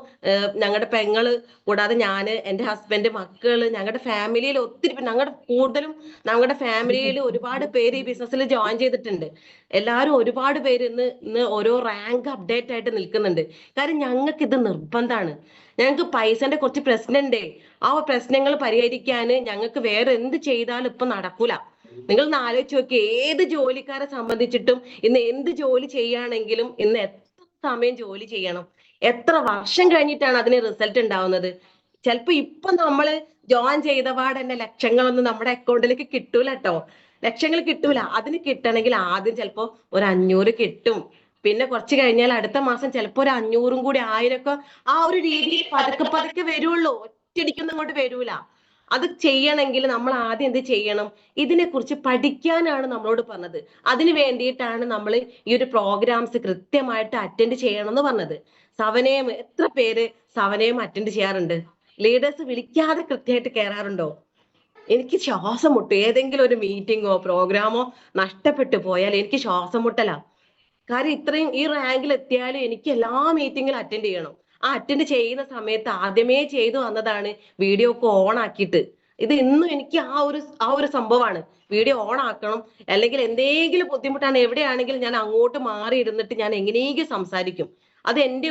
ഞങ്ങളുടെ പെങ്ങള് കൂടാതെ ഞാന്, എന്റെ ഹസ്ബൻഡ്, മക്കള്, ഞങ്ങളുടെ ഫാമിലിയിൽ ഒത്തിരി, ഞങ്ങളുടെ ഫാമിലിയിൽ ഒരുപാട് പേര് ഈ ബിസിനസ്സിൽ ജോയിൻ ചെയ്തിട്ടുണ്ട്. എല്ലാവരും ഒരുപാട് പേര് ഇന്ന് ഓരോ റാങ്ക് അപ്ഡേറ്റ് ആയിട്ട് നിൽക്കുന്നുണ്ട്. കാര്യം ഞങ്ങൾക്ക് ഇത് നിർബന്ധമാണ്. ഞങ്ങൾക്ക് പൈസന്റെ കുറച്ച് പ്രശ്നമുണ്ടേ. ആ പ്രശ്നങ്ങൾ പരിഹരിക്കാൻ ഞങ്ങൾക്ക് വേറെ എന്ത് ചെയ്താലും ഇപ്പൊ നടക്കൂല. നിങ്ങൾ ഒന്ന് ആലോചിച്ച് നോക്കി, ഏത് ജോലിക്കാരെ സംബന്ധിച്ചിട്ടും ഇന്ന് എന്ത് ജോലി ചെയ്യുകയാണെങ്കിലും ഇന്ന് എത്ര സമയം ജോലി ചെയ്യണം, എത്ര വർഷം കഴിഞ്ഞിട്ടാണ് അതിന് റിസൾട്ട് ഉണ്ടാവുന്നത്. ചിലപ്പോ ഇപ്പൊ നമ്മള് ജോയിൻ ചെയ്ത പാടെ ലക്ഷങ്ങളൊന്നും നമ്മുടെ അക്കൗണ്ടിലേക്ക് കിട്ടൂല കേട്ടോ. ലക്ഷങ്ങൾ കിട്ടൂല. അതിന് കിട്ടണമെങ്കിൽ ആദ്യം ചിലപ്പോ ഒരു 500 കിട്ടും. പിന്നെ കുറച്ച് കഴിഞ്ഞാൽ അടുത്ത മാസം ചിലപ്പോ ഒരു 500 കൂടി 1000 ഒക്കെ ആ ഒരു രീതിയിൽ പതുക്കെ പതുക്കെ വരുള്ളൂ. ഒറ്റയടിക്കൊന്നും ഇങ്ങോട്ട് വരൂല. അത് ചെയ്യണമെങ്കിൽ നമ്മൾ ആദ്യം എന്ത് ചെയ്യണം? ഇതിനെ കുറിച്ച് പഠിക്കാനാണ് നമ്മളോട് പറഞ്ഞത്. അതിന് വേണ്ടിയിട്ടാണ് നമ്മൾ ഈ ഒരു പ്രോഗ്രാംസ് കൃത്യമായിട്ട് അറ്റൻഡ് ചെയ്യണം എന്ന് പറഞ്ഞത്. സവനയം എത്ര പേര് സവനയം അറ്റൻഡ് ചെയ്യാറുണ്ട്? ലീഡേഴ്സ് വിളിക്കാതെ കൃത്യമായിട്ട് കയറാറുണ്ടോ? എനിക്ക് ശ്വാസം മുട്ടും. ഏതെങ്കിലും ഒരു മീറ്റിങ്ങോ പ്രോഗ്രാമോ നഷ്ടപ്പെട്ടു പോയാൽ എനിക്ക് ശ്വാസം മുട്ടലാ. കാര്യം ഇത്രയും ഈ റാങ്കിൽ എത്തിയാലും എനിക്ക് എല്ലാ മീറ്റിങ്ങിലും അറ്റൻഡ് ചെയ്യണം. ആ അറ്റൻഡ് ചെയ്യുന്ന സമയത്ത് ആദ്യമേ ചെയ്തു വന്നതാണ് വീഡിയോ ഒക്കെ ഓൺ ആക്കിയിട്ട്. ഇത് ഇന്നും എനിക്ക് ആ ഒരു സംഭവമാണ്. വീഡിയോ ഓൺ ആക്കണം, അല്ലെങ്കിൽ എന്തെങ്കിലും ബുദ്ധിമുട്ടാണ് എവിടെയാണെങ്കിലും ഞാൻ അങ്ങോട്ട് മാറി ഇരുന്നിട്ട് ഞാൻ എങ്ങനെയെങ്കിലും സംസാരിക്കും. അത് എന്റെ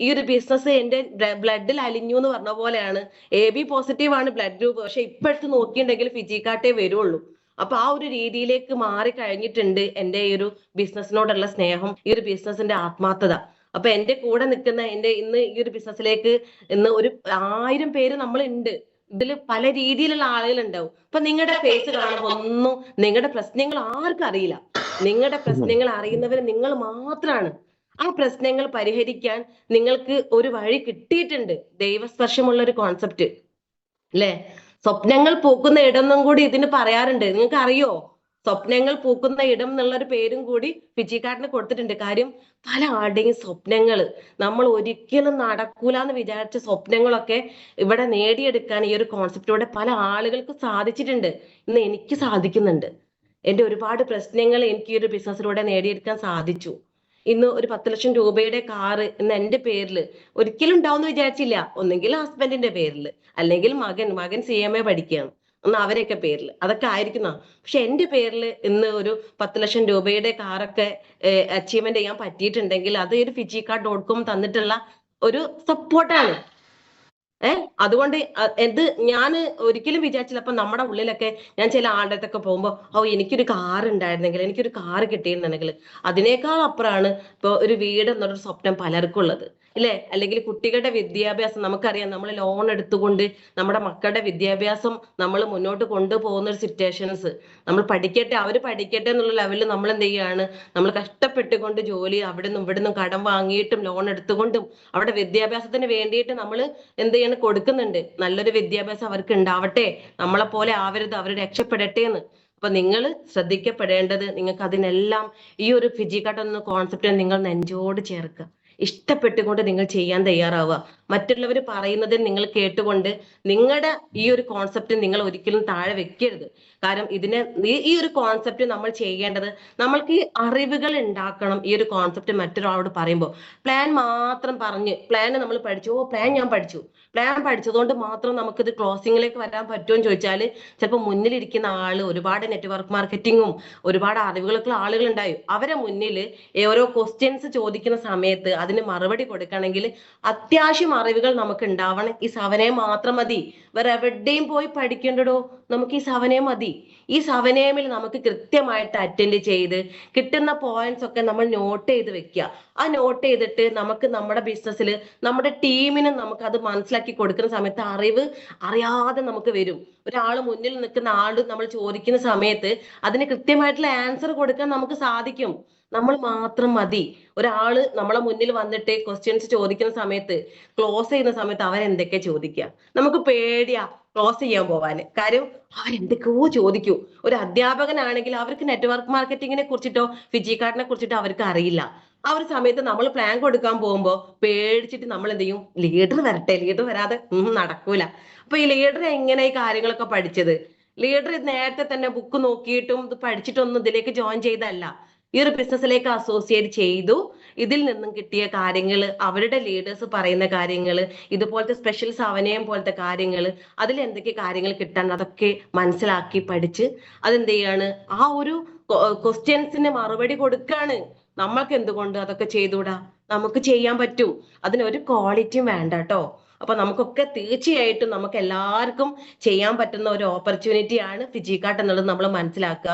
ഈ ഒരു ബിസിനസ് എന്റെ ബ്ലഡിൽ അലിഞ്ഞു എന്ന് പറഞ്ഞ പോലെയാണ്. AB പോസിറ്റീവ് ആണ് ബ്ലഡ് ഗ്രൂപ്പ്. പക്ഷെ ഇപ്പോഴത്തെ നോക്കിയിട്ടുണ്ടെങ്കിൽ ഫിജിക്കാട്ടേ വരുള്ളൂ. അപ്പൊ ആ ഒരു രീതിയിലേക്ക് മാറി കഴിഞ്ഞിട്ടുണ്ട് എന്റെ ഈ ഒരു ബിസിനസിനോടുള്ള സ്നേഹം, ഈ ഒരു ബിസിനസിന്റെ ആത്മാർത്ഥത. അപ്പൊ എന്റെ കൂടെ നിൽക്കുന്ന ഇന്ന് ഈ ഒരു ബിസിനസ്സിലേക്ക് ഇന്ന് ഒരു 1000 പേര് നമ്മൾ ഉണ്ട്. ഇതിൽ പല രീതിയിലുള്ള ആളുകൾ ഉണ്ടാവും. അപ്പൊ നിങ്ങളുടെ ഫേസ് കാണുമ്പോൾ ഒന്നും നിങ്ങളുടെ പ്രശ്നങ്ങൾ ആർക്കും അറിയില്ല. നിങ്ങളുടെ പ്രശ്നങ്ങൾ അറിയുന്നവർ നിങ്ങൾ മാത്രമാണ്. ആ പ്രശ്നങ്ങൾ പരിഹരിക്കാൻ നിങ്ങൾക്ക് ഒരു വഴി കിട്ടിയിട്ടുണ്ട്. ദൈവസ്പർശമുള്ള ഒരു കോൺസെപ്റ്റ് അല്ലെ? സ്വപ്നങ്ങൾ പൂക്കുന്ന ഇടം എന്നും കൂടി ഇതിന് പറയാറുണ്ട്. നിങ്ങൾക്ക് അറിയോ? സ്വപ്നങ്ങൾ പൂക്കുന്ന ഇടം എന്നുള്ള ഒരു പേരും കൂടി ഫിജിക്കാട്ടിന് കൊടുത്തിട്ടുണ്ട്. കാര്യം പല ആളുടെയും സ്വപ്നങ്ങൾ നമ്മൾ ഒരിക്കലും നടക്കൂല എന്ന് വിചാരിച്ച സ്വപ്നങ്ങളൊക്കെ ഇവിടെ നേടിയെടുക്കാൻ ഈ ഒരു കോൺസെപ്റ്റിലൂടെ പല ആളുകൾക്ക് സാധിച്ചിട്ടുണ്ട്. ഇന്ന് എനിക്ക് സാധിക്കുന്നുണ്ട്. എന്റെ ഒരുപാട് പ്രശ്നങ്ങൾ എനിക്ക് ഈ ഒരു ബിസിനസ്സിലൂടെ നേടിയെടുക്കാൻ സാധിച്ചു. ഇന്ന് ഒരു 10 ലക്ഷം രൂപയുടെ കാറ് ഇന്ന് എന്റെ പേരിൽ ഒരിക്കലും ഉണ്ടാവുമെന്ന് വിചാരിച്ചില്ല. ഒന്നെങ്കിൽ ഹസ്ബൻഡിന്റെ പേരിൽ, അല്ലെങ്കിൽ മകൻ CMA പഠിക്കുകയാണ്, ഒന്ന് അവരൊക്കെ പേരിൽ അതൊക്കെ ആയിരിക്കുന്ന. പക്ഷെ എന്റെ പേരിൽ ഇന്ന് ഒരു 10 ലക്ഷം രൂപയുടെ കാറൊക്കെ അച്ചീവ്മെന്റ് ചെയ്യാൻ പറ്റിയിട്ടുണ്ടെങ്കിൽ അത് ഒരു ഫിജിക്കാർഡ്.com തന്നിട്ടുള്ള ഒരു സപ്പോർട്ടാണ്. അതുകൊണ്ട് ഞാൻ ഒരിക്കലും വിചാരിച്ചില്ല. അപ്പൊ നമ്മുടെ ഉള്ളിലൊക്കെ ഞാൻ ചില ആളുടെ അടുത്തൊക്കെ പോകുമ്പോ എനിക്കൊരു കാർ ഉണ്ടായിരുന്നെങ്കിൽ, എനിക്കൊരു കാർ കിട്ടിയിരുന്നെങ്കിൽ, അതിനേക്കാൾ അപ്പുറമാണ് ഇപ്പൊ ഒരു വീട് എന്നൊരു സ്വപ്നം പലർക്കും ഉള്ളത് ഇല്ലേ? അല്ലെങ്കിൽ കുട്ടികളുടെ വിദ്യാഭ്യാസം നമുക്കറിയാം. നമ്മൾ ലോൺ എടുത്തുകൊണ്ട് നമ്മുടെ മക്കളുടെ വിദ്യാഭ്യാസം നമ്മൾ മുന്നോട്ട് കൊണ്ടുപോകുന്ന ഒരു സിറ്റുവേഷൻസ്, നമ്മൾ പഠിക്കട്ടെ, അവർ പഠിക്കട്ടെ എന്നുള്ള ലെവലിൽ നമ്മൾ എന്ത് ചെയ്യാണ്? നമ്മൾ കഷ്ടപ്പെട്ടുകൊണ്ട് ജോലി അവിടെ നിന്നും ഇവിടെ നിന്നും കടം വാങ്ങിയിട്ടും ലോൺ എടുത്തുകൊണ്ടും അവിടെ വിദ്യാഭ്യാസത്തിന് വേണ്ടിയിട്ട് നമ്മൾ എന്ത് ചെയ്യണം? കൊടുക്കുന്നുണ്ട്. നല്ലൊരു വിദ്യാഭ്യാസം അവർക്ക് ഉണ്ടാവട്ടെ, നമ്മളെ പോലെ ആവരുത്, അവർ രക്ഷപ്പെടട്ടെ എന്ന്. അപ്പൊ നിങ്ങൾ ശ്രദ്ധിക്കപ്പെടേണ്ടത്, നിങ്ങൾക്ക് അതിനെല്ലാം ഈ ഒരു ഫിജിക്കാട്ട് എന്ന കോൺസെപ്റ്റ് നിങ്ങൾ നെഞ്ചോട് ചേർക്കുക. ഇഷ്ടപ്പെട്ടുകൊണ്ട് നിങ്ങൾ ചെയ്യാൻ തയ്യാറാവുക. മറ്റുള്ളവർ പറയുന്നത് നിങ്ങൾ കേട്ടുകൊണ്ട് നിങ്ങളുടെ ഈ ഒരു കോൺസെപ്റ്റ് നിങ്ങൾ ഒരിക്കലും താഴെ വെക്കരുത്. കാരണം ഈ ഒരു കോൺസെപ്റ്റ് നമ്മൾ ചെയ്യേണ്ടത്, നമ്മൾക്ക് ഈ അറിവുകൾ ഉണ്ടാക്കണം. ഈ ഒരു കോൺസെപ്റ്റ് മറ്റൊരാളോട് പറയുമ്പോൾ പ്ലാൻ മാത്രം പറഞ്ഞ് പ്ലാൻ നമ്മൾ പഠിച്ചു, പ്ലാൻ ഞാൻ പഠിച്ചു, പ്ലാൻ പഠിച്ചതുകൊണ്ട് മാത്രം നമുക്കിത് ക്ലോസിംഗിലേക്ക് വരാൻ പറ്റുമോ എന്ന് ചോദിച്ചാൽ ചിലപ്പോൾ മുന്നിലിരിക്കുന്ന ആള് ഒരുപാട് നെറ്റ്വർക്ക് മാർക്കറ്റിങ്ങും ഒരുപാട് അറിവുകളൊക്കെ ആളുകൾ ഉണ്ടായി. അവരെ മുന്നിൽ ഓരോ ക്വസ്റ്റ്യൻസ് ചോദിക്കുന്ന സമയത്ത് അതിന് മറുപടി കൊടുക്കണമെങ്കിൽ അത്യാവശ്യം അറിവുകൾ നമുക്ക് ഉണ്ടാവണം. ഈ സവനയം മാത്രം മതി, വേറെ എവിടെയും പോയി പഠിക്കേണ്ടടോ. നമുക്ക് ഈ സവനയം മതി. ഈ സവനയമിൽ നമുക്ക് കൃത്യമായിട്ട് അറ്റൻഡ് ചെയ്ത് കിട്ടുന്ന പോയിന്റ്സ് ഒക്കെ നമ്മൾ നോട്ട് ചെയ്ത് വെക്കുക. ആ നോട്ട് ചെയ്തിട്ട് നമുക്ക് നമ്മുടെ ബിസിനസ്സിൽ നമ്മുടെ ടീമിന് നമുക്ക് അത് മനസ്സിലാക്കി കൊടുക്കുന്ന സമയത്ത് അറിവ് അറിയാതെ നമുക്ക് വരും. ഒരാൾ മുന്നിൽ നിൽക്കുന്ന ആള് നമ്മൾ ചോദിക്കുന്ന സമയത്ത് അതിന് കൃത്യമായിട്ടുള്ള ആൻസർ കൊടുക്കാൻ നമുക്ക് സാധിക്കും. നമ്മൾ മാത്രം മതി. ഒരാള് നമ്മളെ മുന്നിൽ വന്നിട്ട് ക്വസ്റ്റ്യൻസ് ചോദിക്കുന്ന സമയത്ത്, ക്ലോസ് ചെയ്യുന്ന സമയത്ത് അവരെന്തൊക്കെ ചോദിക്കുക? നമുക്ക് പേടിയാ ക്ലോസ് ചെയ്യാൻ പോവാന്. കാര്യം അവരെന്തൊക്കെയോ ചോദിക്കൂ. ഒരു അധ്യാപകനാണെങ്കിൽ അവർക്ക് നെറ്റ്വർക്ക് മാർക്കറ്റിങ്ങിനെ കുറിച്ചിട്ടോ ഫിജിക്കാർഡിനെ കുറിച്ചിട്ടോ അവർക്ക് അറിയില്ല. ആ ഒരു സമയത്ത് നമ്മൾ പ്ലാൻ കൊടുക്കാൻ പോകുമ്പോൾ പേടിച്ചിട്ട് നമ്മൾ എന്ത് ചെയ്യും? ലീഡർ വരട്ടെ, ലീഡർ വരാതെ നടക്കൂല. അപ്പൊ ഈ ലീഡർ എങ്ങനെ ഈ കാര്യങ്ങളൊക്കെ പഠിച്ചത്? ലീഡർ നേരത്തെ തന്നെ ബുക്ക് നോക്കിയിട്ടും ഇത് പഠിച്ചിട്ടൊന്നും ഇതിലേക്ക് ജോയിൻ ചെയ്തല്ല. ഈ ഒരു ബിസിനസ്സിലേക്ക് അസോസിയേറ്റ് ചെയ്തു. ഇതിൽ നിന്നും കിട്ടിയ കാര്യങ്ങൾ, അവരുടെ ലീഡേഴ്സ് പറയുന്ന കാര്യങ്ങൾ, ഇതുപോലത്തെ സ്പെഷ്യൽ സവനയം പോലത്തെ കാര്യങ്ങൾ, അതിൽ എന്തൊക്കെ കാര്യങ്ങൾ കിട്ടാൻ അതൊക്കെ മനസ്സിലാക്കി പഠിച്ച് അതെന്ത് ചെയ്യാണ്? ആ ഒരു ക്വസ്റ്റ്യൻസിന് മറുപടി കൊടുക്കാണ്. നമ്മൾക്ക് എന്തുകൊണ്ട് അതൊക്കെ ചെയ്തുകൂടാ? നമുക്ക് ചെയ്യാൻ പറ്റും. അതിനൊരു ക്വാളിറ്റിയും വേണ്ട കേട്ടോ. അപ്പൊ നമുക്കൊക്കെ തീർച്ചയായിട്ടും നമുക്ക് എല്ലാവർക്കും ചെയ്യാൻ പറ്റുന്ന ഒരു ഓപ്പർച്യൂണിറ്റി ആണ് ഫിജിക്കാർട്ട് എന്നുള്ളത് നമ്മൾ മനസ്സിലാക്കുക.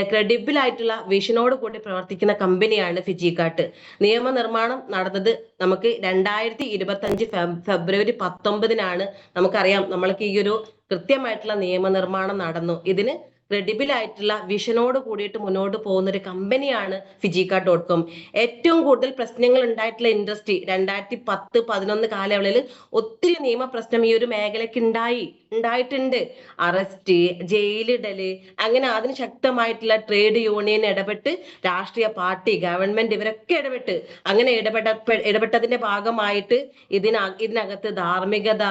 ക്രെഡിബിൾ ആയിട്ടുള്ള വിഷനോട് കൂടി പ്രവർത്തിക്കുന്ന കമ്പനിയാണ് ഫിജിക്കാർട്ട്. നിയമനിർമ്മാണം നടന്നത് നമുക്ക് 2025 ഫെബ്രുവരി 19 നമുക്കറിയാം. നമ്മൾക്ക് ഈ ഒരു കൃത്യമായിട്ടുള്ള നിയമനിർമ്മാണം നടന്നു. ഇതിന് ക്രെഡിബിൾ ആയിട്ടുള്ള വിഷനോട് കൂടിയിട്ട് മുന്നോട്ട് പോകുന്ന ഒരു കമ്പനിയാണ് ഫിജിക്കാർട്ട്.com. ഏറ്റവും കൂടുതൽ പ്രശ്നങ്ങൾ ഉണ്ടായിട്ടുള്ള ഇൻഡസ്ട്രി 2010-11 കാലയളവിൽ ഒത്തിരി നിയമ പ്രശ്നം ഈ ഒരു മേഖലയ്ക്ക് ഉണ്ടായിട്ടുണ്ട്. അറസ്റ്റ്, ജയിലിടല്, അങ്ങനെ അതിന് ശക്തമായിട്ടുള്ള ട്രേഡ് യൂണിയൻ ഇടപെട്ട്, രാഷ്ട്രീയ പാർട്ടി, ഗവൺമെന്റ് ഇവരൊക്കെ അങ്ങനെ ഇടപെട്ടതിന്റെ ഭാഗമായിട്ട് ഇതിനകത്ത് ധാർമ്മികത,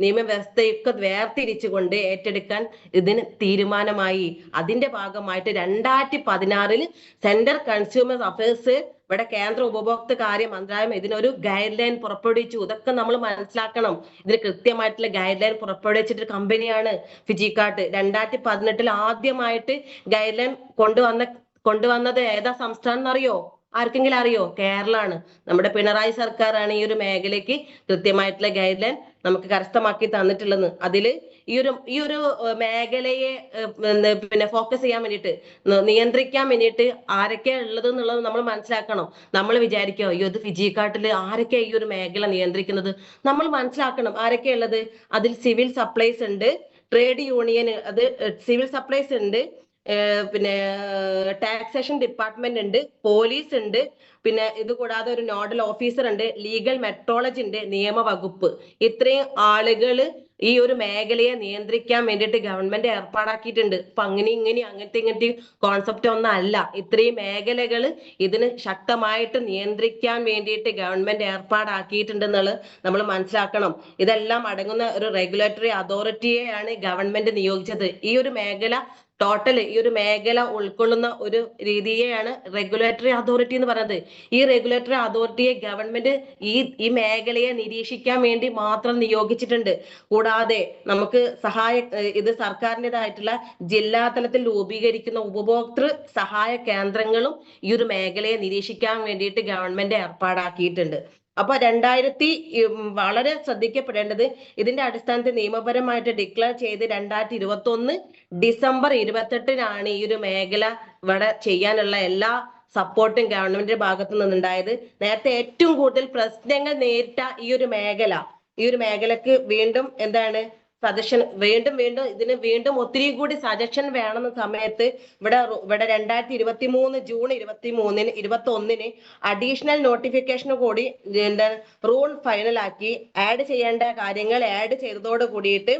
നിയമവ്യവസ്ഥയൊക്കെ വേർതിരിച്ചുകൊണ്ട് ഏറ്റെടുക്കാൻ ഇതിന് തീരുമാനമായി. അതിന്റെ ഭാഗമായിട്ട് 2016 സെൻട്രൽ കൺസ്യൂമർ അഫയേഴ്സ്, ഇവിടെ കേന്ദ്ര ഉപഭോക്തൃ കാര്യ മന്ത്രാലയം ഇതിനൊരു ഗൈഡ് ലൈൻ പുറപ്പെടുവിച്ചു. ഇതൊക്കെ നമ്മൾ മനസ്സിലാക്കണം. ഇതിന് കൃത്യമായിട്ടുള്ള ഗൈഡ് ലൈൻ പുറപ്പെടുവിച്ചിട്ട് കമ്പനിയാണ് ഫിജിക്കാർട്ട്. 2018 ആദ്യമായിട്ട് ഗൈഡ് ലൈൻ കൊണ്ടുവന്നത് ഏതാ സംസ്ഥാനം എന്നറിയോ? ആർക്കെങ്കിലും അറിയോ? കേരളമാണ്. നമ്മുടെ പിണറായി സർക്കാരാണ് ഈ ഒരു മേഖലയ്ക്ക് കൃത്യമായിട്ടുള്ള ഗൈഡ് ലൈൻ നമുക്ക് കരസ്ഥമാക്കി തന്നിട്ടുള്ളത്. അതില് ഈ ഒരു മേഖലയെ പിന്നെ ഫോക്കസ് ചെയ്യാൻ വേണ്ടിയിട്ട്, നിയന്ത്രിക്കാൻ വേണ്ടിയിട്ട് ആരൊക്കെയാ ഉള്ളത് എന്നുള്ളത് നമ്മൾ മനസ്സിലാക്കണം. നമ്മൾ വിചാരിക്കോ അയ്യോ ഇത് ഫിജിക്കാർട്ടിൽ ആരൊക്കെയാ ഈ ഒരു മേഖല നിയന്ത്രിക്കുന്നത്? നമ്മൾ മനസ്സിലാക്കണം ആരൊക്കെയാ ഉള്ളത്. അതിൽ സിവിൽ സപ്ലൈസ് ഉണ്ട്, ട്രേഡ് യൂണിയൻ, അത് സിവിൽ സപ്ലൈസ് ഉണ്ട്, പിന്നെ ടാക്സേഷൻ ഡിപ്പാർട്ട്മെന്റ് ഉണ്ട്, പോലീസ് ഉണ്ട്, പിന്നെ ഇത് കൂടാതെ ഒരു നോഡൽ ഓഫീസർ ഉണ്ട്, ലീഗൽ മെട്രോളജി ഉണ്ട്, നിയമവകുപ്പ്. ഇത്രയും ആളുകൾ ഈ ഒരു മേഖലയെ നിയന്ത്രിക്കാൻ വേണ്ടിയിട്ട് ഗവൺമെന്റ് ഏർപ്പാടാക്കിയിട്ടുണ്ട്. അപ്പൊ അങ്ങനത്തെ കോൺസെപ്റ്റ് ഒന്നും അല്ല. ഇത്രയും മേഖലകൾ ഇതിന് ശക്തമായിട്ട് നിയന്ത്രിക്കാൻ വേണ്ടിയിട്ട് ഗവൺമെന്റ് ഏർപ്പാടാക്കിയിട്ടുണ്ടെന്നുള്ളത് നമ്മൾ മനസ്സിലാക്കണം. ഇതെല്ലാം അടങ്ങുന്ന ഒരു റെഗുലേറ്ററി അതോറിറ്റിയെയാണ് ഗവൺമെന്റ് നിയോഗിച്ചത്. ഈ ഒരു മേഖല ഉൾക്കൊള്ളുന്ന ഒരു രീതിയെയാണ് റെഗുലേറ്ററി അതോറിറ്റി എന്ന് പറയുന്നത്. ഈ റെഗുലേറ്ററി അതോറിറ്റിയെ ഗവൺമെന്റ് ഈ മേഖലയെ നിരീക്ഷിക്കാൻ വേണ്ടി മാത്രം നിയോഗിച്ചിട്ടുണ്ട്. കൂടാതെ നമുക്ക് ഇത് സർക്കാരിൻ്റെതായിട്ടുള്ള ജില്ലാ തലത്തിൽ രൂപീകരിക്കുന്ന ഉപഭോക്തൃ സഹായ കേന്ദ്രങ്ങളും ഈ ഒരു മേഖലയെ നിരീക്ഷിക്കാൻ വേണ്ടിയിട്ട് ഗവൺമെന്റ് ഏർപ്പാടാക്കിയിട്ടുണ്ട്. അപ്പൊ വളരെ ശ്രദ്ധിക്കപ്പെടേണ്ടത്, ഇതിന്റെ അടിസ്ഥാനത്തിൽ നിയമപരമായിട്ട് ഡിക്ലെയർ ചെയ്ത് 2021 ഡിസംബർ 28 ഈ ഒരു മേഖല ഇവിടെ ചെയ്യാനുള്ള എല്ലാ സപ്പോർട്ടും ഗവൺമെന്റിന്റെ ഭാഗത്തു നിന്നുണ്ടായത്. നേരത്തെ ഏറ്റവും കൂടുതൽ പ്രശ്നങ്ങൾ നേരിട്ട ഈ ഒരു മേഖലക്ക് വീണ്ടും എന്താണ് സജഷൻ, വീണ്ടും ഒത്തിരി കൂടി സജഷൻ വേണമെന്ന സമയത്ത് ഇവിടെ 2023 ജൂൺ 21 അഡീഷണൽ നോട്ടിഫിക്കേഷൻ കൂടി റൂൾ ഫൈനലാക്കി ആഡ് ചെയ്യേണ്ട കാര്യങ്ങൾ ആഡ് ചെയ്തതോട് കൂടിയിട്ട്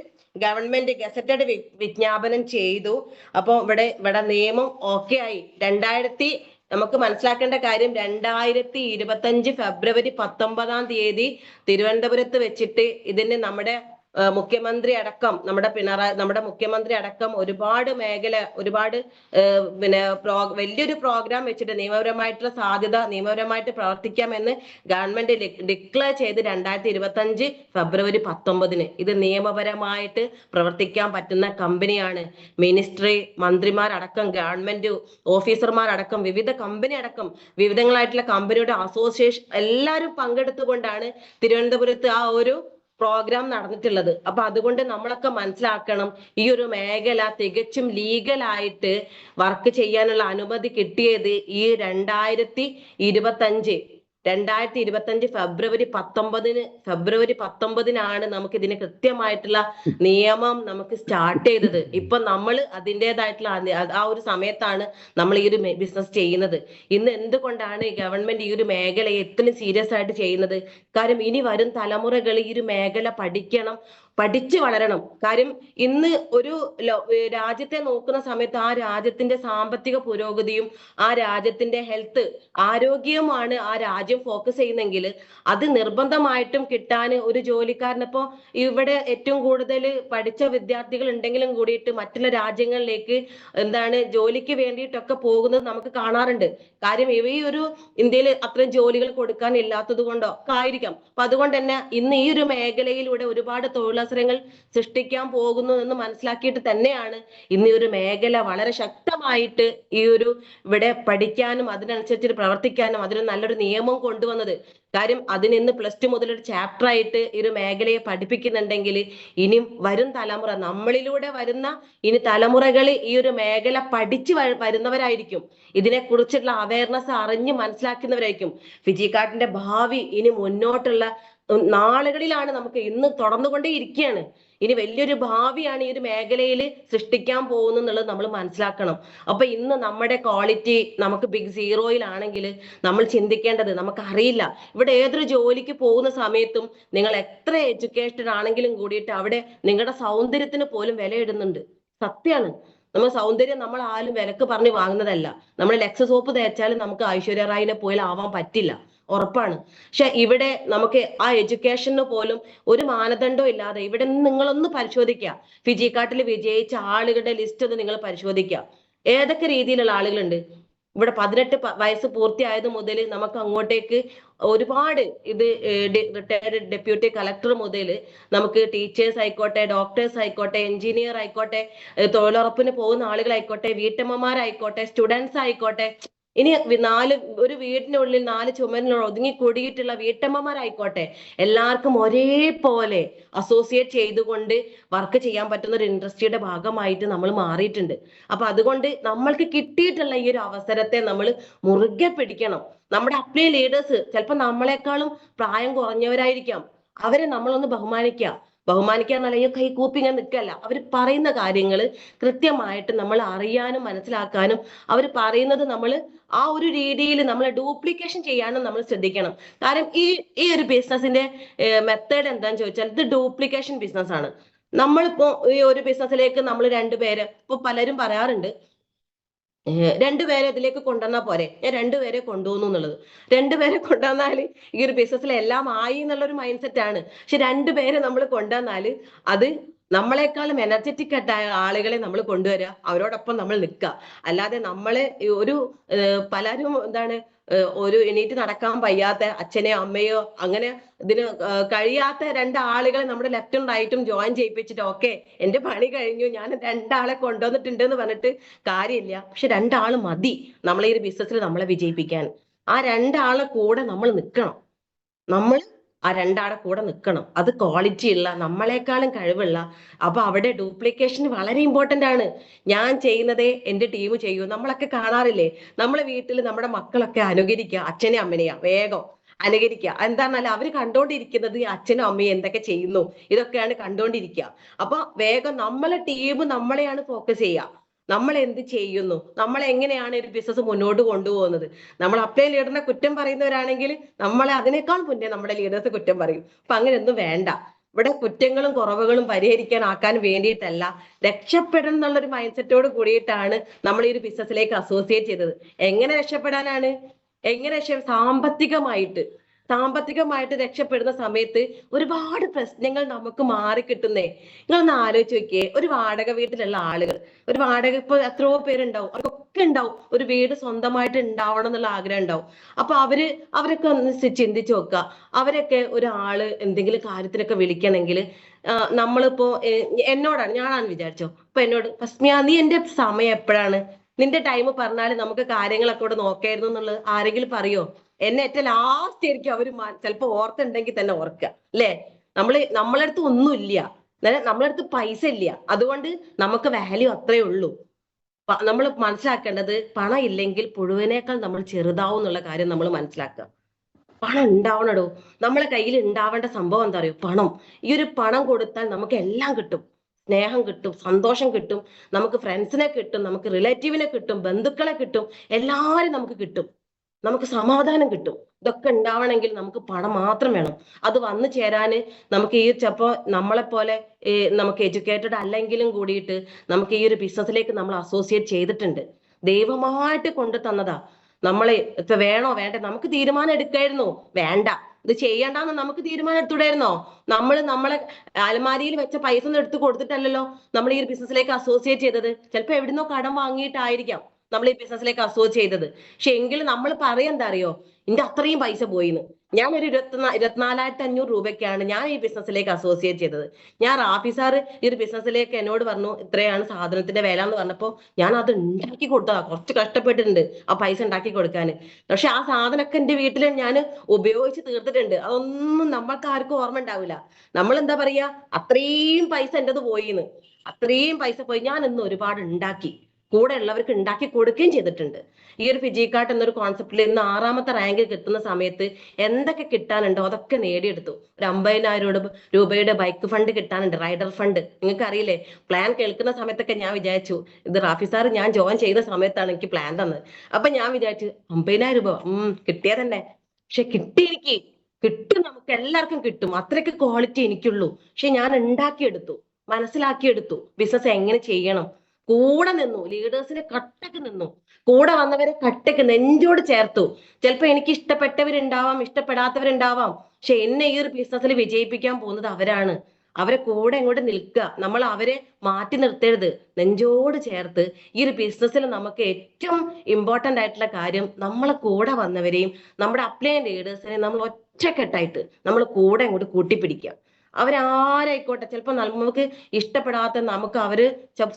ഗവൺമെന്റ് ഗസറ്റഡ് വിജ്ഞാപനം ചെയ്തു. അപ്പൊ ഇവിടെ നിയമം ഓക്കെ ആയി. നമുക്ക് മനസ്സിലാക്കേണ്ട കാര്യം, 2025 ഫെബ്രുവരി 19 തിരുവനന്തപുരത്ത് വെച്ചിട്ട് ഇതിന് നമ്മുടെ മുഖ്യമന്ത്രി അടക്കം ഒരുപാട് വലിയൊരു പ്രോഗ്രാം വെച്ചിട്ട് നിയമപരമായിട്ടുള്ള സാധ്യത, നിയമപരമായിട്ട് പ്രവർത്തിക്കാമെന്ന് ഗവൺമെന്റ് ഡിക്ലെയർ ചെയ്ത് 2025 ഫെബ്രുവരി 19 ഇത് നിയമപരമായിട്ട് പ്രവർത്തിക്കാൻ പറ്റുന്ന കമ്പനിയാണ്. മിനിസ്ട്രി, മന്ത്രിമാരടക്കം, ഗവൺമെന്റ് ഓഫീസർമാരടക്കം, വിവിധങ്ങളായിട്ടുള്ള കമ്പനിയുടെ അസോസിയേഷൻ എല്ലാവരും പങ്കെടുത്തുകൊണ്ടാണ് തിരുവനന്തപുരത്ത് ആ ഒരു പ്രോഗ്രാം നടന്നിട്ടുള്ളത്. അപ്പൊ അതുകൊണ്ട് നമ്മളൊക്കെ മനസ്സിലാക്കണം, ഈ ഒരു മേഖല തികച്ചും ലീഗലായിട്ട് വർക്ക് ചെയ്യാനുള്ള അനുമതി കിട്ടിയത് ഈ 2025 ഫെബ്രുവരി 19 നമുക്ക് ഇതിന് കൃത്യമായിട്ടുള്ള നിയമം നമുക്ക് സ്റ്റാർട്ട് ചെയ്തത്. ഇപ്പൊ നമ്മൾ അതിൻ്റെതായിട്ടുള്ള ആ ഒരു സമയത്താണ് നമ്മൾ ഈ ഒരു ബിസിനസ് ചെയ്യുന്നത്. ഇന്ന് എന്തുകൊണ്ടാണ് ഗവൺമെന്റ് ഈ ഒരു മേഖലയെ ഇത്രയും സീരിയസ് ആയിട്ട് ചെയ്യുന്നത്? കാര്യം ഇനി വരും തലമുറകൾ ഈ ഒരു മേഖല പഠിച്ചു വളരണം. കാര്യം ഇന്ന് ഒരു രാജ്യത്തെ നോക്കുന്ന സമയത്ത് ആ രാജ്യത്തിന്റെ സാമ്പത്തിക പുരോഗതിയും ആ രാജ്യത്തിന്റെ ഹെൽത്ത്, ആരോഗ്യവുമാണ് ആ രാജ്യം ഫോക്കസ് ചെയ്യുന്നെങ്കിൽ അത് നിർബന്ധമായിട്ടും കിട്ടാൻ ഒരു ജോലിക്കാരനിപ്പോ ഇവിടെ ഏറ്റവും കൂടുതൽ പഠിച്ച വിദ്യാർത്ഥികൾ ഉണ്ടെങ്കിലും കൂടിയിട്ട് മറ്റുള്ള രാജ്യങ്ങളിലേക്ക് ജോലിക്ക് വേണ്ടിയിട്ടൊക്കെ പോകുന്നത് നമുക്ക് കാണാറുണ്ട്. കാര്യം ഈ ഒരു ഇന്ത്യയിൽ അത്രയും ജോലികൾ കൊടുക്കാൻ ഇല്ലാത്തത് കൊണ്ടോ ആയിരിക്കാം. അപ്പൊ അതുകൊണ്ട് തന്നെ ഇന്ന് ഈ ഒരു മേഖലയിലൂടെ ഒരുപാട് തൊഴിൽ തൊഴിലവസരങ്ങൾ സൃഷ്ടിക്കാൻ പോകുന്നു എന്ന് മനസ്സിലാക്കിയിട്ട് തന്നെയാണ് ഇന്ന് ഈ ഒരു മേഖല വളരെ ശക്തമായിട്ട് ഈ ഒരു ഇവിടെ പഠിക്കാനും അതിനനുസരിച്ച് പ്രവർത്തിക്കാനും അതിന് നല്ലൊരു നിയമം കൊണ്ടുവന്നത്. കാര്യം അതിന് ഇന്ന് +2 മുതൽ ഒരു ചാപ്റ്റർ ആയിട്ട് ഈ ഒരു മേഖലയെ പഠിപ്പിക്കുന്നുണ്ടെങ്കിൽ ഇനി വരും തലമുറ, നമ്മളിലൂടെ വരുന്ന ഇനി തലമുറകൾ ഈ ഒരു മേഖല പഠിച്ചു വരുന്നവരായിരിക്കും. ഇതിനെക്കുറിച്ചുള്ള അവയർനെസ് അറിഞ്ഞ് മനസ്സിലാക്കുന്നവരായിരിക്കും. ഫിജിക്കാർട്ടിന്റെ ഭാവി ഇനി മുന്നോട്ടുള്ള നാളുകളിലാണ്, നമുക്ക് ഇന്ന് തുടർന്നുകൊണ്ടേ ഇരിക്കുകയാണ്. ഇനി വലിയൊരു ഭാവിയാണ് ഈ ഒരു മേഖലയിൽ സൃഷ്ടിക്കാൻ പോകുന്നു എന്നുള്ളത് നമ്മൾ മനസ്സിലാക്കണം. അപ്പൊ ഇന്ന് നമ്മുടെ ക്വാളിറ്റി നമുക്ക് ബിഗ് സീറോയിലാണെങ്കിൽ നമ്മൾ ചിന്തിക്കേണ്ടത്, നമുക്കറിയില്ല ഇവിടെ ഏതൊരു ജോലിക്ക് പോകുന്ന സമയത്തും നിങ്ങൾ എത്ര എഡ്യൂക്കേറ്റഡ് ആണെങ്കിലും കൂടിയിട്ട് അവിടെ നിങ്ങളുടെ സൗന്ദര്യത്തിന് പോലും വിലയിടുന്നുണ്ട്. സത്യമാണ്. നമ്മൾ സൗന്ദര്യം നമ്മൾ ആരും വിലക്ക് പറഞ്ഞ് വാങ്ങുന്നതല്ല. നമ്മൾ ലെക്സ് സോപ്പ് തേച്ചാലും നമുക്ക് ഐശ്വര്യ റായിനെ പോലെ ആവാൻ പറ്റില്ല, ഉറപ്പാണ്. പക്ഷെ ഇവിടെ നമുക്ക് ആ എഡ്യൂക്കേഷന് പോലും ഒരു മാനദണ്ഡവും ഇല്ലാതെ ഇവിടെ നിങ്ങളൊന്ന് പരിശോധിക്കുക, ഫിജിക്കാർട്ടിൽ വിജയിച്ച ആളുകളുടെ ലിസ്റ്റ് ഒന്ന് നിങ്ങൾ പരിശോധിക്കുക. ഏതൊക്കെ രീതിയിലുള്ള ആളുകളുണ്ട് ഇവിടെ. 18 വയസ്സ് പൂർത്തിയായത് മുതൽ നമുക്ക് അങ്ങോട്ടേക്ക് ഒരുപാട്, ഇത് റിട്ടയർഡ് ഡെപ്യൂട്ടി കളക്ടർ മുതൽ നമുക്ക് ടീച്ചേഴ്സ് ആയിക്കോട്ടെ, ഡോക്ടേഴ്സ് ആയിക്കോട്ടെ, എഞ്ചിനീയർ ആയിക്കോട്ടെ, തൊഴിലുറപ്പിന് പോകുന്ന ആളുകളായിക്കോട്ടെ, വീട്ടമ്മമാരായിക്കോട്ടെ, സ്റ്റുഡൻസ് ആയിക്കോട്ടെ, ഇനി ഒരു വീടിനുള്ളിൽ 4 ചുമരിനുള്ളിൽ ഒതുങ്ങി കൂടിയിട്ടുള്ള വീട്ടമ്മമാരായിക്കോട്ടെ, എല്ലാവർക്കും ഒരേപോലെ അസോസിയേറ്റ് ചെയ്തുകൊണ്ട് വർക്ക് ചെയ്യാൻ പറ്റുന്ന ഒരു ഇൻഡസ്ട്രിയുടെ ഭാഗമായിട്ട് നമ്മൾ മാറിയിട്ടുണ്ട്. അപ്പൊ അതുകൊണ്ട് നമ്മൾക്ക് കിട്ടിയിട്ടുള്ള ഈ ഒരു അവസരത്തെ നമ്മൾ മുറുകെ പിടിക്കണം. നമ്മുടെ അപ്ലൈ ലീഡേഴ്സ് ചിലപ്പോൾ നമ്മളെക്കാളും പ്രായം കുറഞ്ഞവരായിരിക്കാം. അവരെ നമ്മളൊന്ന് ബഹുമാനിക്കുക എന്നല്ല, ഈ കൈകൂപ്പി ഇങ്ങനെ നിൽക്കല്ല. അവർ പറയുന്ന കാര്യങ്ങൾ കൃത്യമായിട്ട് നമ്മൾ അറിയാനും മനസ്സിലാക്കാനും, അവർ പറയുന്നത് നമ്മൾ ആ ഒരു രീതിയിൽ നമ്മൾ ഡ്യൂപ്ലിക്കേഷൻ ചെയ്യാനും നമ്മൾ ശ്രദ്ധിക്കണം. കാരണം ഈ ഒരു ബിസിനസിന്റെ മെത്തേഡ് എന്താന്ന് ചോദിച്ചാൽ ഇത് ഡ്യൂപ്ലിക്കേഷൻ ബിസിനസ് ആണ്. നമ്മളിപ്പോ ഈ ഒരു ബിസിനസ്സിലേക്ക് നമ്മൾ 2 പേര്, ഇപ്പൊ പലരും പറയാറുണ്ട് 2 പേരെ ഇതിലേക്ക് കൊണ്ടുവന്നാൽ പോരെ, ഞാൻ 2 പേരെ കൊണ്ടുപോകുന്നു എന്നുള്ളത്. 2 പേരെ കൊണ്ടുവന്നാൽ ഈ ഒരു ബിസിനസ്സിൽ എല്ലാം ആയി എന്നുള്ളൊരു മൈൻഡ് സെറ്റ് ആണ്. പക്ഷെ 2 പേരെ നമ്മൾ കൊണ്ടുവന്നാൽ അത് നമ്മളെക്കാളും എനർജറ്റിക് ആയ ആളുകളെ നമ്മൾ കൊണ്ടുവരിക, അവരോടൊപ്പം നമ്മൾ നിൽക്കുക. അല്ലാതെ നമ്മളെ ഒരു പലരും എന്താണ് ഒരു എണീറ്റ് നടക്കാൻ വയ്യാത്ത അച്ഛനെയോ അമ്മയോ അങ്ങനെ ഇതിന് കഴിയാത്ത 2 ആളുകളെ നമ്മുടെ ലെഫ്റ്റും റൈറ്റും ജോയിൻ ചെയ്യിപ്പിച്ചിട്ട് ഓക്കെ എന്റെ പണി കഴിഞ്ഞു, ഞാൻ 2 ആളെ കൊണ്ടുവന്നിട്ടുണ്ട് എന്ന് പറഞ്ഞിട്ട് കാര്യമില്ല. പക്ഷെ 2 ആള് മതി നമ്മളെ ഈ ഒരു ബിസിനസ്സിൽ നമ്മളെ വിജയിപ്പിക്കാൻ. ആ 2 ആളെ കൂടെ നമ്മൾ നിൽക്കണം. നമ്മൾ ആ 2 ആളെ കൂടെ നിൽക്കണം. അത് ക്വാളിറ്റി ഉള്ള, നമ്മളെക്കാളും കഴിവുള്ള. അപ്പൊ അവിടെ ഡ്യൂപ്ലിക്കേഷൻ വളരെ ഇമ്പോർട്ടന്റ് ആണ്. ഞാൻ ചെയ്യുന്നതേ എന്റെ ടീം ചെയ്യൂ. നമ്മളൊക്കെ കാണാറില്ലേ, നമ്മളെ വീട്ടിൽ നമ്മുടെ മക്കളൊക്കെ അനുകരിക്കുക അച്ഛനെയും അമ്മനെയാ, വേഗം അനുകരിക്കുക. എന്താണെന്നല്ല അവര് കണ്ടോണ്ടിരിക്കുന്നത് അച്ഛനും അമ്മയും എന്തൊക്കെ ചെയ്യുന്നു ഇതൊക്കെയാണ് കണ്ടോണ്ടിരിക്കുക. അപ്പൊ വേഗം നമ്മളെ ടീം നമ്മളെയാണ് ഫോക്കസ് ചെയ്യുക. നമ്മൾ എന്ത് ചെയ്യുന്നു, നമ്മൾ എങ്ങനെയാണ് ഒരു ബിസിനസ് മുന്നോട്ട് കൊണ്ടുപോകുന്നത്. നമ്മൾ അപ്ലൈ ലീഡറിനെ കുറ്റം പറയുന്നവരാണെങ്കിൽ നമ്മളെ അതിനേക്കാൾ മുന്നേ നമ്മുടെ ലീഡേഴ്സ് കുറ്റം പറയും. അപ്പൊ അങ്ങനെയൊന്നും വേണ്ട. ഇവിടെ കുറ്റങ്ങളും കുറവുകളും പരിഹരിക്കാൻ ആക്കാൻ വേണ്ടിയിട്ടല്ല, രക്ഷപ്പെടണം എന്നുള്ളൊരു മൈൻഡ് സെറ്റോട് കൂടിയിട്ടാണ് നമ്മൾ ഈ ഒരു ബിസിനസ്സിലേക്ക് അസോസിയേറ്റ് ചെയ്തത്. എങ്ങനെ രക്ഷപ്പെടാനാണ്? സാമ്പത്തികമായിട്ട് രക്ഷപ്പെടുന്ന സമയത്ത് ഒരുപാട് പ്രശ്നങ്ങൾ നമുക്ക് മാറിക്കിട്ടുന്നേ. നിങ്ങളൊന്ന് ആലോചിച്ച് നോക്കിയേ, ഒരു വാടക വീട്ടിലുള്ള ആളുകൾ, ഒരു വാടക ഇപ്പൊ എത്രയോ പേരുണ്ടാവും, അവർക്കൊക്കെ ഉണ്ടാവും ഒരു വീട് സ്വന്തമായിട്ട് ഉണ്ടാവണം എന്നുള്ള ആഗ്രഹം ഉണ്ടാവും. അപ്പൊ അവരൊക്കെ ഒന്ന് ചിന്തിച്ചു നോക്കുക. അവരൊക്കെ ഒരാള് എന്തെങ്കിലും കാര്യത്തിനൊക്കെ വിളിക്കണമെങ്കിൽ നമ്മളിപ്പോ ഞാനാണ് വിചാരിച്ചോ, ഇപ്പൊ എന്നോട് ഫസ്മിയ നീ എന്റെ സമയം എപ്പോഴാണ്, നിന്റെ ടൈം പറഞ്ഞാൽ നമുക്ക് കാര്യങ്ങളൊക്കെ ഇവിടെ നോക്കായിരുന്നു എന്നുള്ളത് ആരെങ്കിലും പറയോ? എന്നെ ഏറ്റവും ലാസ്റ്റ് ആയിരിക്കും അവര് ചിലപ്പോ ഓർത്തുണ്ടെങ്കിൽ തന്നെ ഓർക്കുക അല്ലെ. നമ്മളടുത്ത് ഒന്നുമില്ല, നമ്മളടുത്ത് പൈസ ഇല്ല, അതുകൊണ്ട് നമുക്ക് വാല്യൂ അത്രേ ഉള്ളൂ. നമ്മൾ മനസ്സിലാക്കേണ്ടത് പണം ഇല്ലെങ്കിൽ പുഴുവിനേക്കാൾ നമ്മൾ ചെറുതാവും എന്നുള്ള കാര്യം നമ്മൾ മനസ്സിലാക്കുക. പണം ഉണ്ടാവണടോ, നമ്മളെ കയ്യിൽ ഉണ്ടാവേണ്ട സംഭവം എന്താ അറിയോ? പണം. ഈ ഒരു പണം കൊടുത്താൽ നമുക്ക് എല്ലാം കിട്ടും. സ്നേഹം കിട്ടും, സന്തോഷം കിട്ടും, നമുക്ക് ഫ്രണ്ട്സിനെ കിട്ടും, നമുക്ക് റിലേറ്റീവിനെ കിട്ടും, ബന്ധുക്കളെ കിട്ടും, എല്ലാവരും നമുക്ക് കിട്ടും, നമുക്ക് സമാധാനം കിട്ടും. ഇതൊക്കെ ഉണ്ടാവണമെങ്കിൽ നമുക്ക് പണം മാത്രം വേണം. അത് വന്നു ചേരാന് നമുക്ക് ചിലപ്പോ നമ്മളെ പോലെ നമുക്ക് എഡ്യൂക്കേറ്റഡ് അല്ലെങ്കിലും കൂടിയിട്ട് നമുക്ക് ഈ ഒരു ബിസിനസ്സിലേക്ക് നമ്മൾ അസോസിയേറ്റ് ചെയ്തിട്ടുണ്ട്. ദൈവമായിട്ട് കൊണ്ടു തന്നതാ. നമ്മളെ ഇപ്പൊ വേണോ വേണ്ട നമുക്ക് തീരുമാനം എടുക്കായിരുന്നു, വേണ്ട ഇത് ചെയ്യണ്ടെന്ന് നമുക്ക് തീരുമാനം എടുത്തുകൂടായിരുന്നോ? നമ്മളെ അലമാരിയിൽ വെച്ച പൈസ ഒന്നും എടുത്ത് കൊടുത്തിട്ടല്ലല്ലോ നമ്മൾ ഈ ഒരു ബിസിനസ്സിലേക്ക് അസോസിയേറ്റ് ചെയ്തത്. ചിലപ്പോ എവിടുന്നോ കടം വാങ്ങിയിട്ടായിരിക്കാം നമ്മൾ ഈ ബിസിനസ്സിലേക്ക് അസോസിയേറ്റ് ചെയ്തത്. പക്ഷെ എങ്കിലും നമ്മൾ പറയാൻ എന്താ അറിയോ, എന്റെ അത്രയും പൈസ പോയിന്ന്. ഞാനൊരു 24,500 രൂപയ്ക്കാണ് ഞാൻ ഈ ബിസിനസ്സിലേക്ക് അസോസിയേറ്റ് ചെയ്തത്. ഞാൻ റാഫി സാറ് ഈ ഒരു ബിസിനസ്സിലേക്ക് എന്നോട് പറഞ്ഞു ഇത്രയാണ് സാധനത്തിന്റെ വില എന്ന് പറഞ്ഞപ്പോ ഞാൻ അത് ഉണ്ടാക്കി കൊടുത്തതാ. കുറച്ച് കഷ്ടപ്പെട്ടിട്ടുണ്ട് ആ പൈസ ഉണ്ടാക്കി കൊടുക്കാൻ. പക്ഷെ ആ സാധനമൊക്കെ എന്റെ വീട്ടിൽ ഞാൻ ഉപയോഗിച്ച് തീർത്തിട്ടുണ്ട്. അതൊന്നും നമ്മൾക്ക് ആർക്കും ഓർമ്മ ഉണ്ടാവില്ല. നമ്മൾ എന്താ പറയാ, അത്രയും പൈസ എന്റേത് പോയിന്ന്. അത്രയും പൈസ പോയി. ഞാൻ ഇന്ന് ഒരുപാട് ഉണ്ടാക്കി, കൂടെ ഉള്ളവർക്ക് ഉണ്ടാക്കി കൊടുക്കുകയും ചെയ്തിട്ടുണ്ട്. ഈ ഒരു ഫിജിക്കാട്ട് എന്നൊരു കോൺസെപ്റ്റിൽ ഇന്ന് 6ാമത്തെ റാങ്ക് കിട്ടുന്ന സമയത്ത് എന്തൊക്കെ കിട്ടാനുണ്ടോ അതൊക്കെ നേടിയെടുത്തു. ഒരു 50,000 രൂപയുടെ ബൈക്ക് ഫണ്ട് കിട്ടാനുണ്ട്, റൈഡർ ഫണ്ട്. നിങ്ങൾക്ക് അറിയില്ലേ, പ്ലാൻ കേൾക്കുന്ന സമയത്തൊക്കെ ഞാൻ വിചാരിച്ചു ഇത് റാഫി സാർ ഞാൻ ജോയിൻ ചെയ്ത സമയത്താണ് എനിക്ക് പ്ലാൻ തന്നത്. അപ്പൊ ഞാൻ വിചാരിച്ചു 50,000 രൂപ കിട്ടിയതന്നെ. പക്ഷെ കിട്ടി, എനിക്ക് കിട്ടും, നമുക്ക് എല്ലാവർക്കും കിട്ടും. അത്രയ്ക്ക് ക്വാളിറ്റി എനിക്കുള്ളൂ. പക്ഷെ ഞാൻ ഉണ്ടാക്കിയെടുത്തു, മനസ്സിലാക്കിയെടുത്തു ബിസിനസ് എങ്ങനെ ചെയ്യണം. കൂടെ നിന്നു, ലീഡേഴ്സിനെ കട്ടക്ക് നിന്നു, കൂടെ വന്നവരെ കട്ടക്ക് നെഞ്ചോട് ചേർത്തു. ചിലപ്പോ എനിക്ക് ഇഷ്ടപ്പെട്ടവരുണ്ടാവാം, ഇഷ്ടപ്പെടാത്തവരുണ്ടാവാം. പക്ഷെ എന്നെ ഈ ഒരു ബിസിനസ്സിൽ വിജയിപ്പിക്കാൻ പോകുന്നത് അവരാണ്. അവരെ കൂടെ ഇങ്ങോട്ട് നിൽക്കുക, നമ്മൾ അവരെ മാറ്റി നിർത്തരുത്. നെഞ്ചോട് ചേർത്ത് ഈ ഒരു ബിസിനസ്സിൽ നമുക്ക് ഏറ്റവും ഇമ്പോർട്ടന്റ് ആയിട്ടുള്ള കാര്യം നമ്മളെ കൂടെ വന്നവരെയും നമ്മുടെ അപ്ലൈൻ ലീഡേഴ്സിനെയും നമ്മൾ ഒറ്റക്കെട്ടായിട്ട് നമ്മൾ കൂടെ ഇങ്ങോട്ട് കൂട്ടിപ്പിടിക്കുക. അവരാരായിക്കോട്ടെ, ചിലപ്പോൾ നമുക്ക് ഇഷ്ടപ്പെടാത്ത, നമുക്ക് അവര്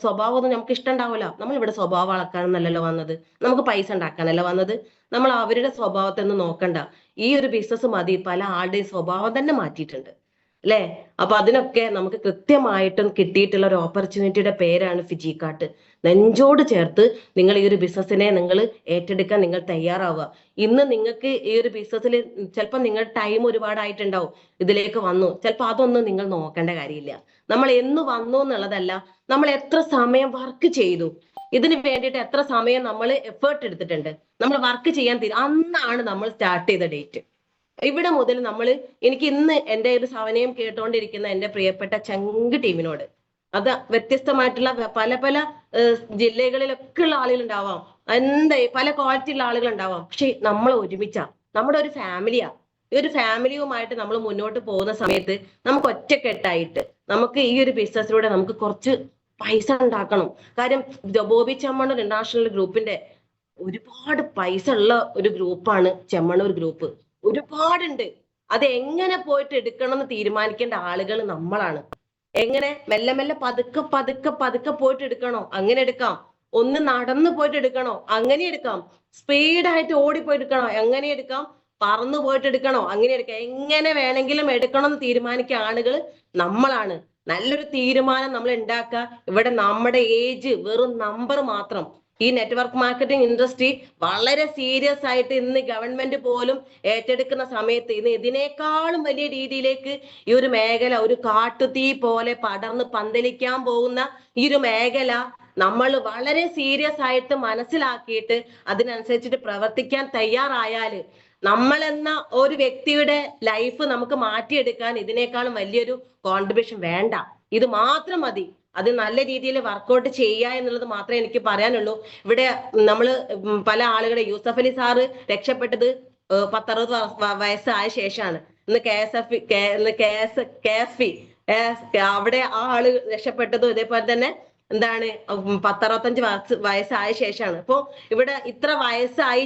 സ്വഭാവം ഒന്നും നമുക്ക് ഇഷ്ടമുണ്ടാവില്ല. നമ്മൾ ഇവിടെ സ്വഭാവം അളക്കാനൊന്നല്ലല്ലോ വന്നത്, നമുക്ക് പൈസ ഉണ്ടാക്കാനല്ല വന്നത്. നമ്മൾ അവരുടെ സ്വഭാവത്തെ ഒന്നും നോക്കണ്ട. ഈ ഒരു ബിസിനസ് മതി പല ആളുടെയും സ്വഭാവം തന്നെ മാറ്റിയിട്ടുണ്ട് അല്ലെ. അപ്പൊ അതിനൊക്കെ നമുക്ക് കൃത്യമായിട്ടും കിട്ടിയിട്ടുള്ള ഒരു ഓപ്പർച്യൂണിറ്റിയുടെ പേരാണ് ഫിജിക്കാട്ട്. നെഞ്ചോട് ചേർത്ത് നിങ്ങൾ ഈ ഒരു ബിസിനസ്സിനെ നിങ്ങൾ ഏറ്റെടുക്കാൻ നിങ്ങൾ തയ്യാറാവുക. ഇന്ന് നിങ്ങൾക്ക് ഈ ഒരു ബിസിനസ്സിൽ ചിലപ്പോൾ നിങ്ങളുടെ ടൈം ഒരുപാടായിട്ടുണ്ടാവും, ഇതിലേക്ക് വന്നു. ചിലപ്പോൾ അതൊന്നും നിങ്ങൾ നോക്കേണ്ട കാര്യമില്ല. നമ്മൾ എന്ന് വന്നു എന്നുള്ളതല്ല, നമ്മൾ എത്ര സമയം വർക്ക് ചെയ്തു, ഇതിന് വേണ്ടിയിട്ട് എത്ര സമയം നമ്മൾ എഫേർട്ട് എടുത്തിട്ടുണ്ട്, നമ്മൾ വർക്ക് ചെയ്യാൻ അന്നാണ് നമ്മൾ സ്റ്റാർട്ട് ചെയ്ത ഡേറ്റ്. ഇവിടെ മുതൽ എനിക്ക് ഇന്ന് എൻ്റെ ഒരു സമയം കേട്ടോണ്ടിരിക്കുന്ന എൻ്റെ പ്രിയപ്പെട്ട ചങ്ക് ടീമിനോട്, അത് വ്യത്യസ്തമായിട്ടുള്ള പല പല ജില്ലകളിലൊക്കെ ഉള്ള ആളുകൾ ഉണ്ടാവാം, പല ക്വാളിറ്റി ഉള്ള ആളുകൾ ഉണ്ടാവാം. പക്ഷെ നമ്മൾ ഒരുമിച്ചാ, നമ്മുടെ ഒരു ഫാമിലിയാ. ഈ ഒരു ഫാമിലിയുമായിട്ട് നമ്മൾ മുന്നോട്ട് പോകുന്ന സമയത്ത് നമുക്ക് ഒറ്റക്കെട്ടായിട്ട് നമുക്ക് ഈ ഒരു ബിസിനസ്സിലൂടെ നമുക്ക് കുറച്ച് പൈസ ഉണ്ടാക്കണം. കാര്യം ബോബി ചെമ്മണ്ണൂർ ഇന്റർനാഷണൽ ഗ്രൂപ്പിന്റെ ഒരുപാട് പൈസ ഉള്ള ഒരു ഗ്രൂപ്പാണ് ചെമ്മണ്ണൂർ ഗ്രൂപ്പ്. ഒരുപാടുണ്ട്. അത് എങ്ങനെ പോയിട്ട് എടുക്കണം എന്ന് തീരുമാനിക്കേണ്ട ആളുകൾ നമ്മളാണ്. എങ്ങനെ മെല്ലെ മെല്ലെ പതുക്കെ പതുക്കെ പതുക്കെ പോയിട്ട് എടുക്കണോ അങ്ങനെ എടുക്കാം. ഒന്ന് നടന്നു പോയിട്ട് എടുക്കണോ അങ്ങനെ എടുക്കാം. സ്പീഡായിട്ട് ഓടിപ്പോയി എടുക്കണോ അങ്ങനെ എടുക്കാം. പറന്നു പോയിട്ട് എടുക്കണോ അങ്ങനെ എടുക്കാം. എങ്ങനെ വേണമെങ്കിലും എടുക്കണം എന്ന് തീരുമാനിക്കുക ആളുകൾ നമ്മളാണ്. നല്ലൊരു തീരുമാനം നമ്മൾ ഉണ്ടാക്കുക. ഇവിടെ നമ്മുടെ ഏജ് വെറും നമ്പർ മാത്രം. ഈ നെറ്റ്വർക്ക് മാർക്കറ്റിംഗ് ഇൻഡസ്ട്രി വളരെ സീരിയസ് ആയിട്ട് ഇന്ന് ഗവൺമെന്റ് പോലും ഏറ്റെടുക്കുന്ന സമയത്ത് ഇന്ന് ഇതിനേക്കാളും വലിയ രീതിയിലേക്ക് ഈ ഒരു മേഖല ഒരു കാട്ടുതീ പോലെ പടർന്ന് പന്തലിക്കാൻ പോകുന്ന ഈ ഒരു മേഖല നമ്മൾ വളരെ സീരിയസ് ആയിട്ട് മനസ്സിലാക്കിയിട്ട് അതിനനുസരിച്ചിട്ട് പ്രവർത്തിക്കാൻ തയ്യാറായാൽ നമ്മളെന്ന ഒരു വ്യക്തിയുടെ ലൈഫ് നമുക്ക് മാറ്റിയെടുക്കാൻ ഇതിനേക്കാളും വലിയൊരു കോൺട്രിബ്യൂഷൻ വേണ്ട. ഇത് മാത്രം മതി. അത് നല്ല രീതിയിൽ വർക്കൗട്ട് ചെയ്യുക എന്നുള്ളത് മാത്രമേ എനിക്ക് പറയാനുള്ളൂ. ഇവിടെ നമ്മള് പല ആളുകളെ, യൂസഫ് അലി സാറ് രക്ഷപ്പെട്ടത് 10-60 വയസ്സായ ശേഷമാണ്. ഇന്ന് KSF അവിടെ ആ ആള് രക്ഷപ്പെട്ടതും ഇതേപോലെ തന്നെ 10-65 വയസ്സായ ശേഷമാണ്. അപ്പോ ഇവിടെ ഇത്ര വയസ്സായി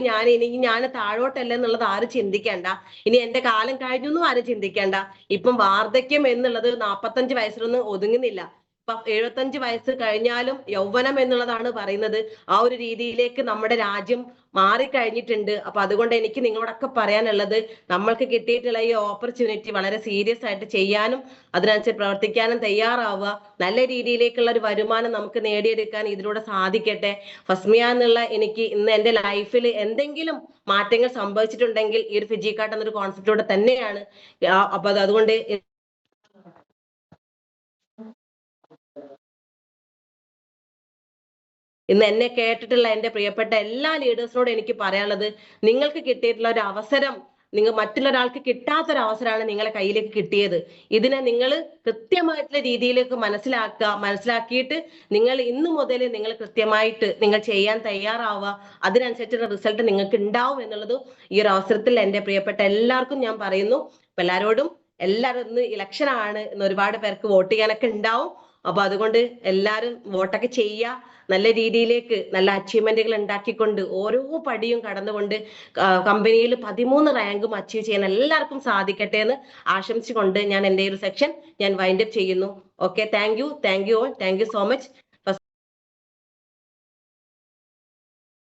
ഞാൻ താഴോട്ടല്ല എന്നുള്ളത് ആരും ചിന്തിക്കേണ്ട. ഇനി എന്റെ കാലം കഴിഞ്ഞു എന്നും ആരും ചിന്തിക്കേണ്ട. ഇപ്പം വാർദ്ധക്യം എന്നുള്ളത് 45 വയസ്സിലൊന്നും ഒതുങ്ങുന്നില്ല. ഇപ്പൊ 75 വയസ്സ് കഴിഞ്ഞാലും യൗവനം എന്നുള്ളതാണ് പറയുന്നത്. ആ ഒരു രീതിയിലേക്ക് നമ്മുടെ രാജ്യം മാറിക്കഴിഞ്ഞിട്ടുണ്ട്. അപ്പൊ അതുകൊണ്ട് എനിക്ക് നിങ്ങളോടൊക്കെ പറയാനുള്ളത്, നമ്മൾക്ക് കിട്ടിയിട്ടുള്ള ഈ ഓപ്പർച്യൂണിറ്റി വളരെ സീരിയസ് ആയിട്ട് ചെയ്യാനും അതിനനുസരിച്ച് പ്രവർത്തിക്കാനും തയ്യാറാവുക. നല്ല രീതിയിലേക്കുള്ള ഒരു വരുമാനം നമുക്ക് നേടിയെടുക്കാൻ ഇതിലൂടെ സാധിക്കട്ടെ. ഫസ്മിയ എന്നുള്ള എനിക്ക് ഇന്ന് എന്റെ ലൈഫിൽ എന്തെങ്കിലും മാറ്റങ്ങൾ സംഭവിച്ചിട്ടുണ്ടെങ്കിൽ ഈ ഒരു ഫിജിക്കാട്ട് എന്നൊരു കോൺസെപ്റ്റിലൂടെ തന്നെയാണ്. അപ്പൊ അതുകൊണ്ട് ഇന്ന് എന്നെ കേട്ടിട്ടുള്ള എൻ്റെ പ്രിയപ്പെട്ട എല്ലാ ലീഡേഴ്സിനോടും എനിക്ക് പറയാനുള്ളത്, നിങ്ങൾക്ക് കിട്ടിയിട്ടുള്ള ഒരു അവസരം മറ്റുള്ളൊരാൾക്ക് കിട്ടാത്തൊരു അവസരമാണ് നിങ്ങളെ കയ്യിലേക്ക് കിട്ടിയത്. ഇതിനെ നിങ്ങൾ കൃത്യമായിട്ടുള്ള രീതിയിലേക്ക് മനസ്സിലാക്കിയിട്ട് നിങ്ങൾ ഇന്നു മുതൽ നിങ്ങൾ കൃത്യമായിട്ട് നിങ്ങൾ ചെയ്യാൻ തയ്യാറാവുക. അതിനനുസരിച്ചുള്ള റിസൾട്ട് നിങ്ങൾക്ക് ഉണ്ടാവും എന്നുള്ളത് ഈ ഒരു അവസരത്തിൽ എൻ്റെ പ്രിയപ്പെട്ട എല്ലാവർക്കും ഞാൻ പറയുന്നു. എല്ലാവരും ഇന്ന് ഇലക്ഷൻ ആണ്, ഇന്ന് ഒരുപാട് പേർക്ക് വോട്ട് ചെയ്യാനൊക്കെ ഉണ്ടാവും. അപ്പൊ അതുകൊണ്ട് എല്ലാരും വോട്ടൊക്കെ ചെയ്യുക, നല്ല രീതിയിലേക്ക് നല്ല അച്ചീവ്മെന്റുകൾ ഉണ്ടാക്കിക്കൊണ്ട് ഓരോ പടിയും കടന്നുകൊണ്ട് കമ്പനിയിൽ 13 റാങ്കും അച്ചീവ് ചെയ്യാൻ എല്ലാവർക്കും സാധിക്കട്ടെ എന്ന് ആശംസിച്ചുകൊണ്ട് ഞാൻ എൻ്റെ ഒരു സെക്ഷൻ ഞാൻ വൈൻഡ് അപ്പ് ചെയ്യുന്നു. Okay, thank you all, thank you so much.